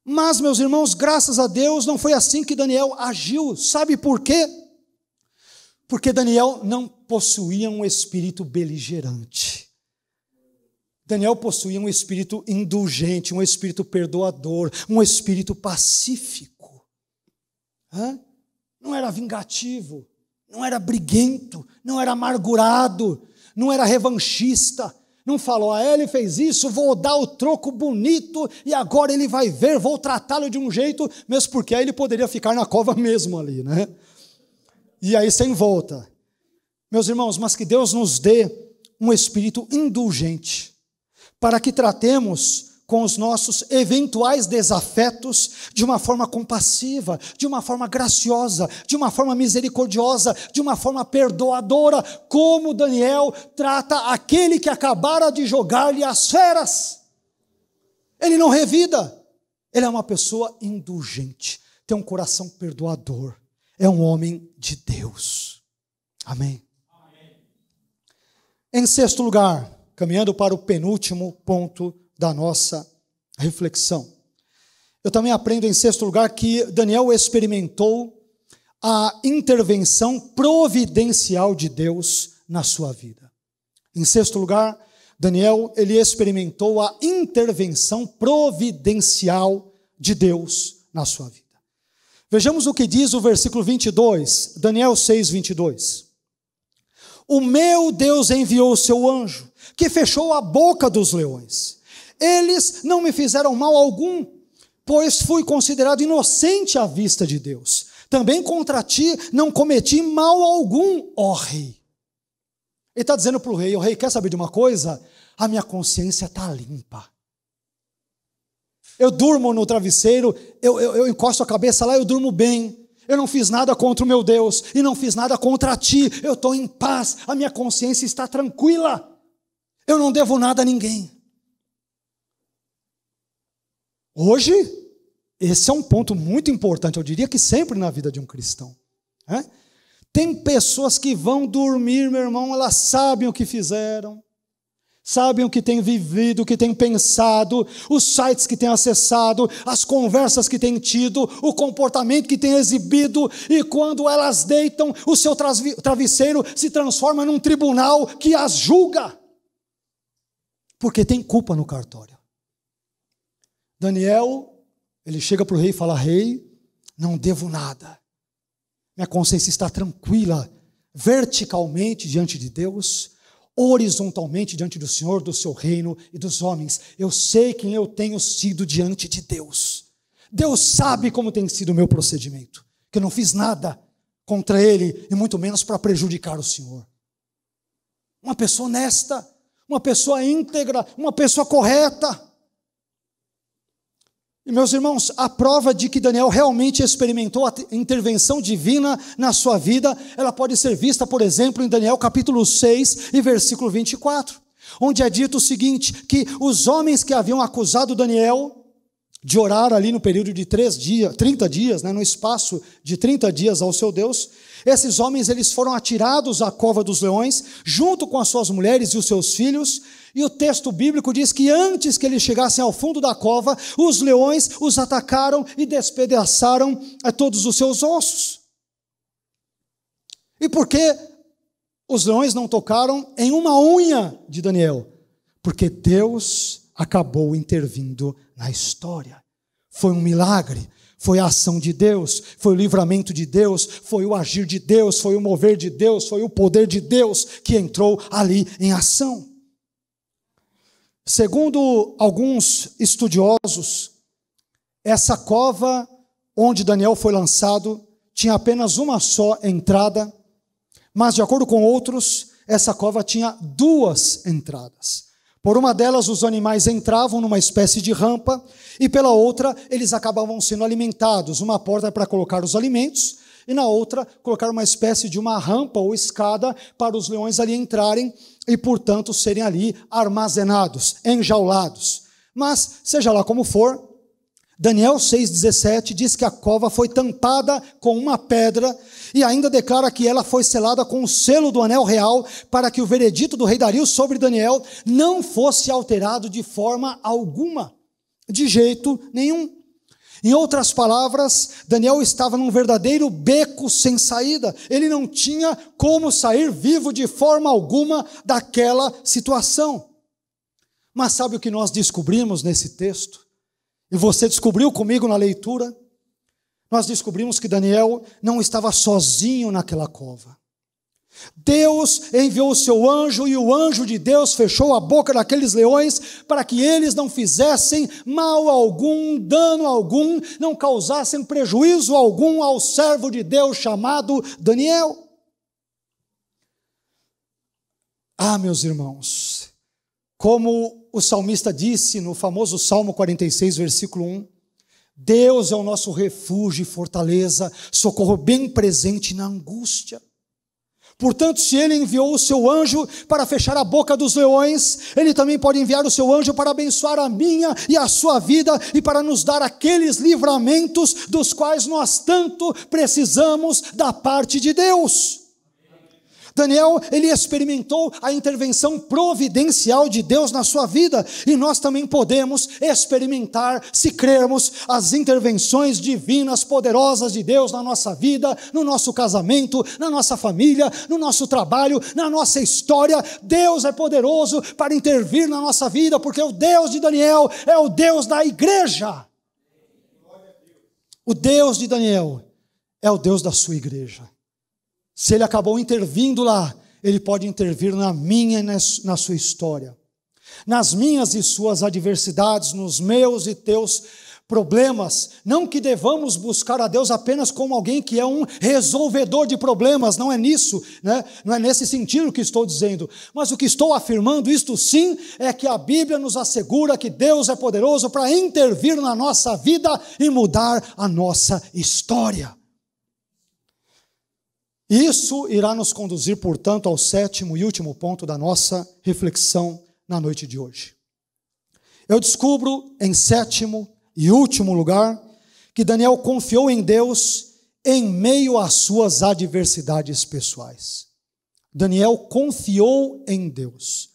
Mas, meus irmãos, graças a Deus, não foi assim que Daniel agiu. Sabe por quê? Porque Daniel não possuía um espírito beligerante. Daniel possuía um espírito indulgente, um espírito perdoador, um espírito pacífico. Não era vingativo, não era briguento, não era amargurado, não era revanchista. Não falou, ele fez isso, vou dar o troco bonito e agora ele vai ver, vou tratá-lo de um jeito, mesmo porque aí ele poderia ficar na cova mesmo ali, né? E aí sem volta. Meus irmãos, mas que Deus nos dê um espírito indulgente, para que tratemos com os nossos eventuais desafetos de uma forma compassiva, de uma forma graciosa, de uma forma misericordiosa, de uma forma perdoadora, como Daniel trata aquele que acabara de jogar-lhe as feras. Ele não revida, ele é uma pessoa indulgente, tem um coração perdoador, é um homem de Deus. Amém. Em sexto lugar, caminhando para o penúltimo ponto da nossa reflexão, eu também aprendo em sexto lugar que Daniel experimentou a intervenção providencial de Deus na sua vida. Em sexto lugar, Daniel, ele experimentou a intervenção providencial de Deus na sua vida. Vejamos o que diz o versículo 22, Daniel 6, 22. O meu Deus enviou o seu anjo, que fechou a boca dos leões. Eles não me fizeram mal algum, pois fui considerado inocente à vista de Deus. Também contra ti não cometi mal algum, ó rei. Ele está dizendo para o rei, o rei quer saber de uma coisa? A minha consciência está limpa. Eu durmo no travesseiro, eu encosto a cabeça lá, eu durmo bem. Eu não fiz nada contra o meu Deus, e não fiz nada contra ti. Eu estou em paz, a minha consciência está tranquila. Eu não devo nada a ninguém. Hoje, esse é um ponto muito importante, eu diria que sempre na vida de um cristão. Tem pessoas que vão dormir, meu irmão, elas sabem o que fizeram, sabem o que têm vivido, o que têm pensado, os sites que têm acessado, as conversas que têm tido, o comportamento que têm exibido, e quando elas deitam, o seu travesseiro se transforma num tribunal que as julga, porque tem culpa no cartório. Daniel, ele chega para o rei e fala, rei, não devo nada, minha consciência está tranquila, verticalmente diante de Deus, horizontalmente diante do Senhor, do seu reino e dos homens. Eu sei quem eu tenho sido diante de Deus. Deus sabe como tem sido o meu procedimento, que eu não fiz nada contra ele, e muito menos para prejudicar o Senhor. Uma pessoa honesta, uma pessoa íntegra, uma pessoa correta. E meus irmãos, a prova de que Daniel realmente experimentou a intervenção divina na sua vida, ela pode ser vista, por exemplo, em Daniel capítulo 6 e versículo 24, onde é dito o seguinte, que os homens que haviam acusado Daniel de orar ali no período de 30 dias, no espaço de 30 dias ao seu Deus, esses homens eles foram atirados à cova dos leões, junto com as suas mulheres e os seus filhos, e o texto bíblico diz que antes que eles chegassem ao fundo da cova, os leões os atacaram e despedaçaram a todos os seus ossos. E por que os leões não tocaram em uma unha de Daniel? Porque Deus acabou intervindo na história. Foi um milagre, foi a ação de Deus, foi o livramento de Deus, foi o agir de Deus, foi o mover de Deus, foi o poder de Deus que entrou ali em ação. Segundo alguns estudiosos, essa cova onde Daniel foi lançado tinha apenas uma só entrada, mas de acordo com outros, essa cova tinha duas entradas. Por uma delas, os animais entravam numa espécie de rampa, e pela outra, eles acabavam sendo alimentados. Uma porta para colocar os alimentos, e na outra, colocar uma espécie de uma rampa ou escada para os leões ali entrarem, e portanto serem ali armazenados, enjaulados. Mas, seja lá como for, Daniel 6,17 diz que a cova foi tampada com uma pedra e ainda declara que ela foi selada com o selo do anel real para que o veredito do rei Dario sobre Daniel não fosse alterado de forma alguma, de jeito nenhum. Em outras palavras, Daniel estava num verdadeiro beco sem saída. Ele não tinha como sair vivo de forma alguma daquela situação. Mas sabe o que nós descobrimos nesse texto? E você descobriu comigo na leitura? Nós descobrimos que Daniel não estava sozinho naquela cova. Deus enviou o seu anjo e o anjo de Deus fechou a boca daqueles leões para que eles não fizessem mal algum, dano algum, não causassem prejuízo algum ao servo de Deus chamado Daniel. Meus irmãos, como o salmista disse no famoso Salmo 46, versículo 1, Deus é o nosso refúgio e fortaleza, socorro bem presente na angústia. Portanto, se ele enviou o seu anjo para fechar a boca dos leões, ele também pode enviar o seu anjo para abençoar a minha e a sua vida e para nos dar aqueles livramentos dos quais nós tanto precisamos da parte de Deus. Daniel, ele experimentou a intervenção providencial de Deus na sua vida, e nós também podemos experimentar, se crermos, as intervenções divinas, poderosas de Deus na nossa vida, no nosso casamento, na nossa família, no nosso trabalho, na nossa história. Deus é poderoso para intervir na nossa vida, porque o Deus de Daniel é o Deus da igreja. O Deus de Daniel é o Deus da sua igreja. Se ele acabou intervindo lá, ele pode intervir na minha e na sua história. Nas minhas e suas adversidades, nos meus e teus problemas. Não que devamos buscar a Deus apenas como alguém que é um resolvedor de problemas, não é nisso, né? Não é nesse sentido que estou dizendo. Mas o que estou afirmando, isto sim, é que a Bíblia nos assegura que Deus é poderoso para intervir na nossa vida e mudar a nossa história. Isso irá nos conduzir, portanto, ao 7º e último ponto da nossa reflexão na noite de hoje. Eu descubro, em 7º e último lugar, que Daniel confiou em Deus em meio às suas adversidades pessoais. Daniel confiou em Deus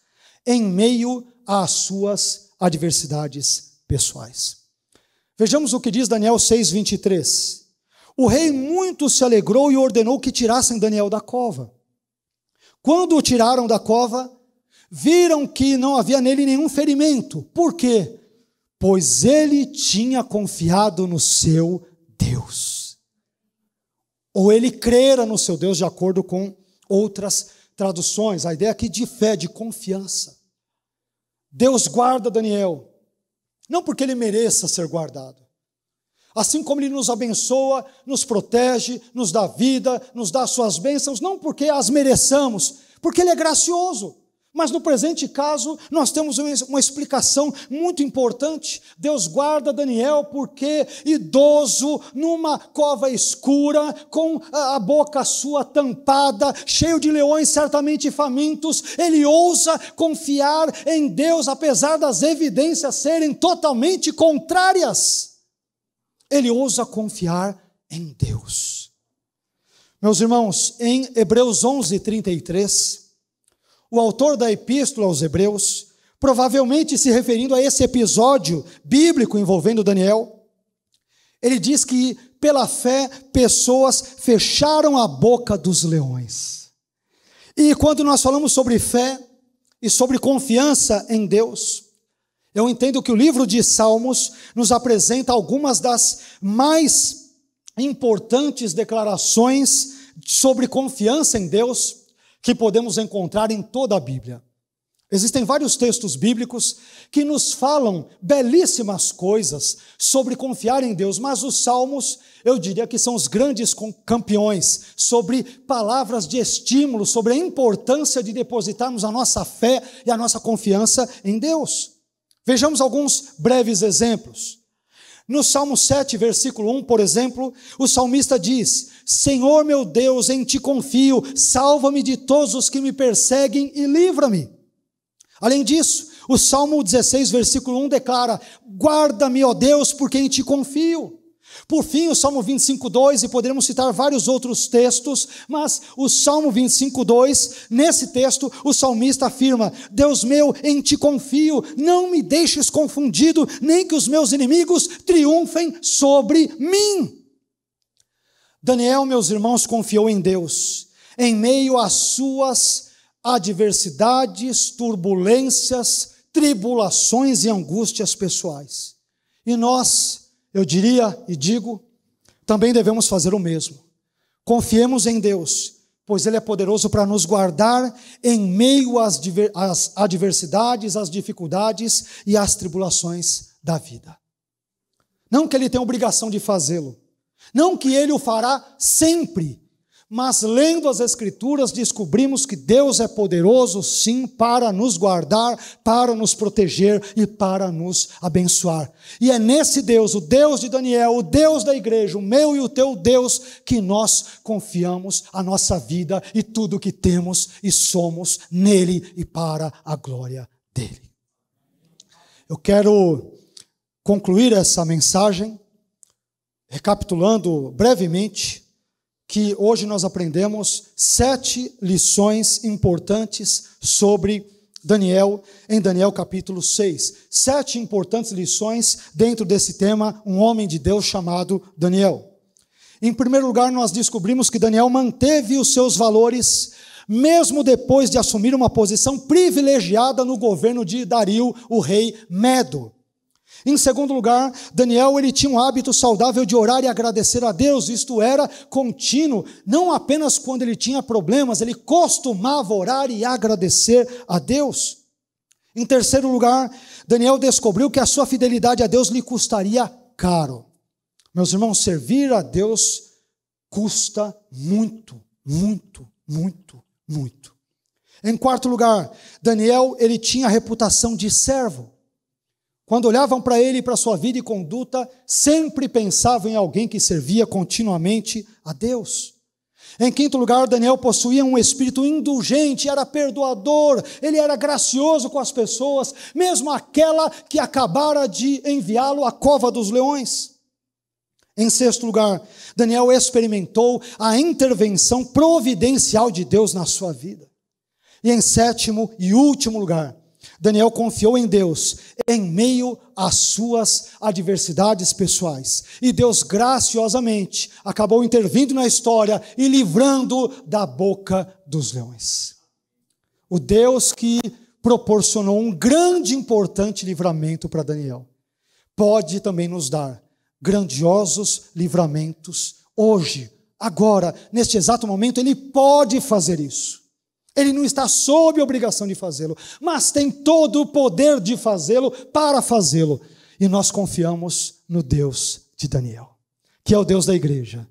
em meio às suas adversidades pessoais. Vejamos o que diz Daniel 6:23. O rei muito se alegrou e ordenou que tirassem Daniel da cova. Quando o tiraram da cova, viram que não havia nele nenhum ferimento. Por quê? Pois ele tinha confiado no seu Deus. Ou ele crera no seu Deus, de acordo com outras traduções. A ideia aqui de fé, de confiança. Deus guarda Daniel, não porque ele mereça ser guardado. Assim como ele nos abençoa, nos protege, nos dá vida, nos dá suas bênçãos, não porque as mereçamos, porque ele é gracioso. Mas no presente caso, nós temos uma explicação muito importante. Deus guarda Daniel porque, idoso, numa cova escura, com a boca sua tampada, cheio de leões certamente famintos, ele ousa confiar em Deus, apesar das evidências serem totalmente contrárias. Ele ousa confiar em Deus. Meus irmãos, em Hebreus 11:33, o autor da epístola aos Hebreus, provavelmente se referindo a esse episódio bíblico envolvendo Daniel, ele diz que, pela fé, pessoas fecharam a boca dos leões. E quando nós falamos sobre fé e sobre confiança em Deus, eu entendo que o livro de Salmos nos apresenta algumas das mais importantes declarações sobre confiança em Deus que podemos encontrar em toda a Bíblia. Existem vários textos bíblicos que nos falam belíssimas coisas sobre confiar em Deus, mas os Salmos, eu diria que são os grandes campeões sobre palavras de estímulo, sobre a importância de depositarmos a nossa fé e a nossa confiança em Deus. Vejamos alguns breves exemplos. No Salmo 7, versículo 1, por exemplo, o salmista diz: Senhor meu Deus, em ti confio, salva-me de todos os que me perseguem e livra-me. Além disso, O Salmo 16, versículo 1 declara: guarda-me, ó Deus, porque em ti confio. Por fim, o Salmo 25, 2, e poderíamos citar vários outros textos, mas o Salmo 25, 2, nesse texto, o salmista afirma: Deus meu, em ti confio, não me deixes confundido, nem que os meus inimigos triunfem sobre mim. Daniel, meus irmãos, confiou em Deus, em meio às suas adversidades, turbulências, tribulações e angústias pessoais. E nós, eu diria e digo, também devemos fazer o mesmo. Confiemos em Deus, pois Ele é poderoso para nos guardar em meio às adversidades, às dificuldades e às tribulações da vida. Não que Ele tenha obrigação de fazê-lo, não que Ele o fará sempre, mas lendo as Escrituras descobrimos que Deus é poderoso sim para nos guardar, para nos proteger e para nos abençoar. E é nesse Deus, o Deus de Daniel, o Deus da igreja, o meu e o teu Deus, que nós confiamos a nossa vida e tudo que temos e somos nele e para a glória dele. Eu quero concluir essa mensagem recapitulando brevemente que hoje nós aprendemos 7 lições importantes sobre Daniel, em Daniel capítulo 6. 7 importantes lições dentro desse tema, um homem de Deus chamado Daniel. Em primeiro lugar, nós descobrimos que Daniel manteve os seus valores, mesmo depois de assumir uma posição privilegiada no governo de Dario, o rei Medo. Em segundo lugar, Daniel ele tinha um hábito saudável de orar e agradecer a Deus, isto era contínuo, não apenas quando ele tinha problemas, ele costumava orar e agradecer a Deus. Em terceiro lugar, Daniel descobriu que a sua fidelidade a Deus lhe custaria caro. Meus irmãos, servir a Deus custa muito, muito, muito, muito. Em quarto lugar, Daniel ele tinha a reputação de servo. Quando olhavam para ele e para sua vida e conduta, sempre pensavam em alguém que servia continuamente a Deus. Em quinto lugar, Daniel possuía um espírito indulgente, era perdoador, ele era gracioso com as pessoas, mesmo aquela que acabara de enviá-lo à cova dos leões. Em sexto lugar, Daniel experimentou a intervenção providencial de Deus na sua vida. E em sétimo e último lugar, Daniel confiou em Deus em meio às suas adversidades pessoais. E Deus graciosamente acabou intervindo na história e livrando da boca dos leões. O Deus que proporcionou um grande e importante livramento para Daniel, pode também nos dar grandiosos livramentos hoje, agora, neste exato momento. Ele pode fazer isso. Ele não está sob obrigação de fazê-lo, mas tem todo o poder de fazê-lo para fazê-lo. E nós confiamos no Deus de Daniel, que é o Deus da igreja,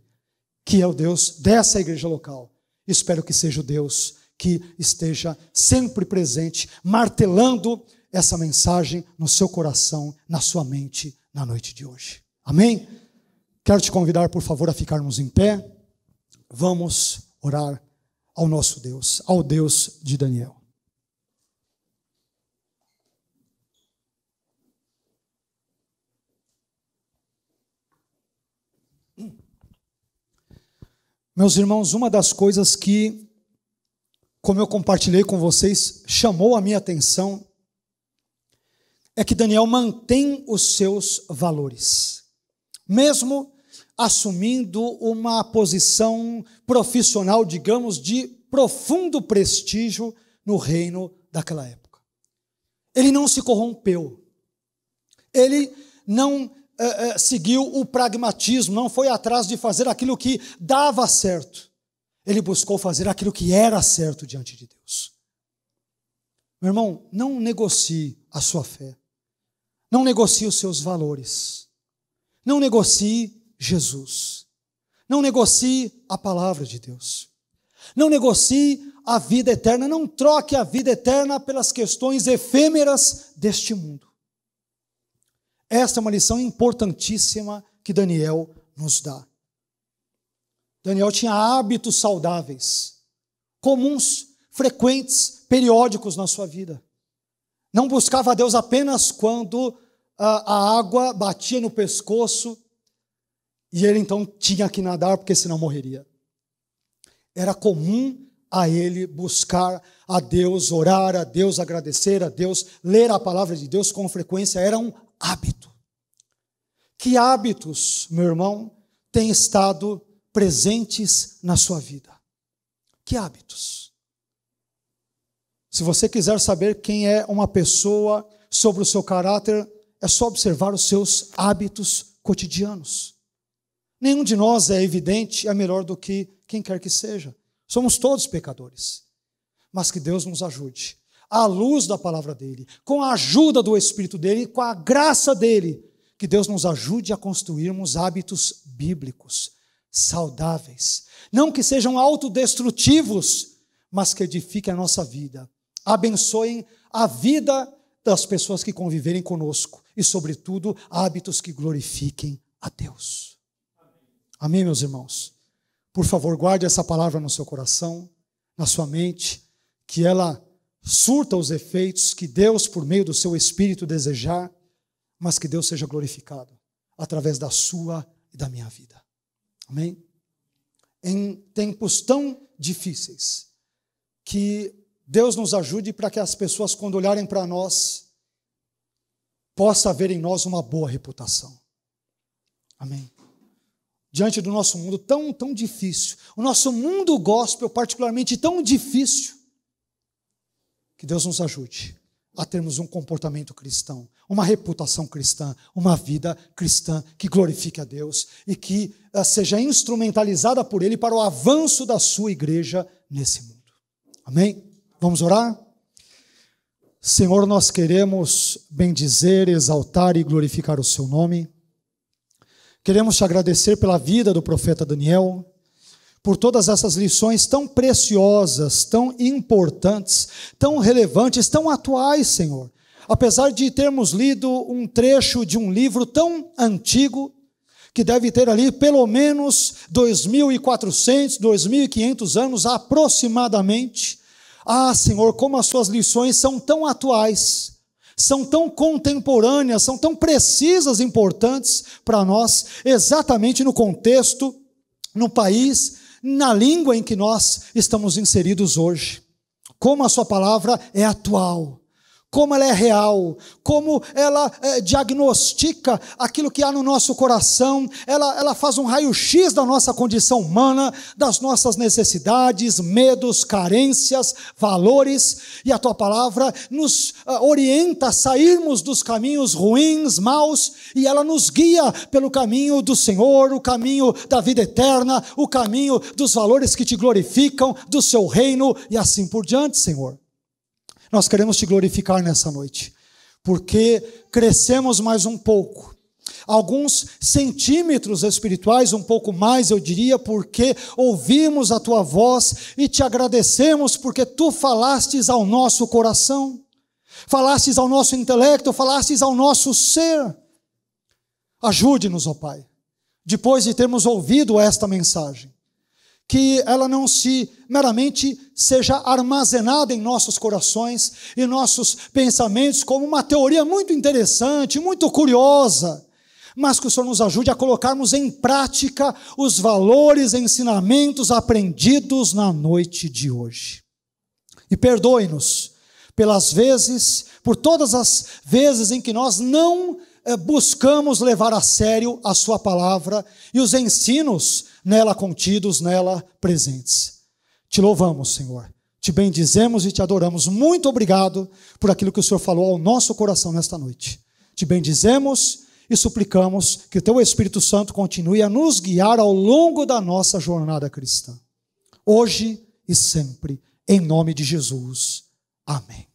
que é o Deus dessa igreja local. Espero que seja o Deus que esteja sempre presente, martelando essa mensagem no seu coração, na sua mente, na noite de hoje. Amém? Quero te convidar, por favor, a ficarmos em pé. Vamos orar ao nosso Deus, ao Deus de Daniel. Meus irmãos, uma das coisas que, como eu compartilhei com vocês, chamou a minha atenção, é que Daniel mantém os seus valores, mesmo assumindo uma posição profissional, digamos, de profundo prestígio no reino daquela época. Ele não se corrompeu, ele não seguiu o pragmatismo, não foi atrás de fazer aquilo que dava certo. Ele buscou fazer aquilo que era certo diante de Deus. Meu irmão, não negocie a sua fé, não negocie os seus valores, não negocie Jesus. Não negocie a palavra de Deus. Não negocie a vida eterna. Não troque a vida eterna pelas questões efêmeras deste mundo. Esta é uma lição importantíssima que Daniel nos dá. Daniel tinha hábitos saudáveis, comuns, frequentes, periódicos na sua vida. Não buscava a Deus apenas quando a água batia no pescoço e ele então tinha que nadar porque senão morreria. Era comum a ele buscar a Deus, orar a Deus, agradecer a Deus, ler a palavra de Deus com frequência, era um hábito. Que hábitos, meu irmão, têm estado presentes na sua vida? Que hábitos? Se você quiser saber quem é uma pessoa sobre o seu caráter, é só observar os seus hábitos cotidianos. Nenhum de nós é evidente, é melhor do que quem quer que seja. Somos todos pecadores. Mas que Deus nos ajude, à luz da palavra dele, com a ajuda do Espírito dele, com a graça dele, que Deus nos ajude a construirmos hábitos bíblicos, saudáveis. Não que sejam autodestrutivos, mas que edifiquem a nossa vida. Abençoem a vida das pessoas que conviverem conosco. E, sobretudo, hábitos que glorifiquem a Deus. Amém, meus irmãos? Por favor, guarde essa palavra no seu coração, na sua mente, que ela surta os efeitos que Deus, por meio do seu Espírito, desejar, mas que Deus seja glorificado através da sua e da minha vida. Amém? Em tempos tão difíceis, que Deus nos ajude para que as pessoas, quando olharem para nós, possam ver em nós uma boa reputação. Amém? Diante do nosso mundo tão difícil, o nosso mundo gospel particularmente tão difícil, que Deus nos ajude a termos um comportamento cristão, uma reputação cristã, uma vida cristã que glorifique a Deus e que seja instrumentalizada por Ele para o avanço da sua igreja nesse mundo. Amém? Vamos orar? Senhor, nós queremos bendizer, exaltar e glorificar o seu nome. Queremos te agradecer pela vida do profeta Daniel, por todas essas lições tão preciosas, tão importantes, tão relevantes, tão atuais, Senhor. Apesar de termos lido um trecho de um livro tão antigo, que deve ter ali pelo menos 2.400, 2.500 anos aproximadamente. Ah, Senhor, como as suas lições são tão atuais, são tão contemporâneas, são tão precisas e importantes para nós, exatamente no contexto, no país, na língua em que nós estamos inseridos hoje. Como a sua palavra é atual, como ela é real, como ela diagnostica aquilo que há no nosso coração, ela faz um raio-x da nossa condição humana, das nossas necessidades, medos, carências, valores, e a tua palavra nos orienta a sairmos dos caminhos ruins, maus, e ela nos guia pelo caminho do Senhor, o caminho da vida eterna, o caminho dos valores que te glorificam, do seu reino, e assim por diante, Senhor. Nós queremos te glorificar nessa noite, porque crescemos mais um pouco, alguns centímetros espirituais, um pouco mais eu diria, porque ouvimos a tua voz e te agradecemos porque tu falastes ao nosso coração, falastes ao nosso intelecto, falastes ao nosso ser. Ajude-nos, ó Pai, depois de termos ouvido esta mensagem, que ela não se meramente seja armazenada em nossos corações e nossos pensamentos como uma teoria muito interessante, muito curiosa, mas que o Senhor nos ajude a colocarmos em prática os valores e ensinamentos aprendidos na noite de hoje. E perdoe-nos por todas as vezes em que nós não buscamos levar a sério a sua palavra e os ensinos nela contidos, nela presentes. Te louvamos, Senhor, te bendizemos e te adoramos. Muito obrigado por aquilo que o Senhor falou ao nosso coração nesta noite. Te bendizemos e suplicamos que o teu Espírito Santo continue a nos guiar ao longo da nossa jornada cristã, hoje e sempre, em nome de Jesus. Amém.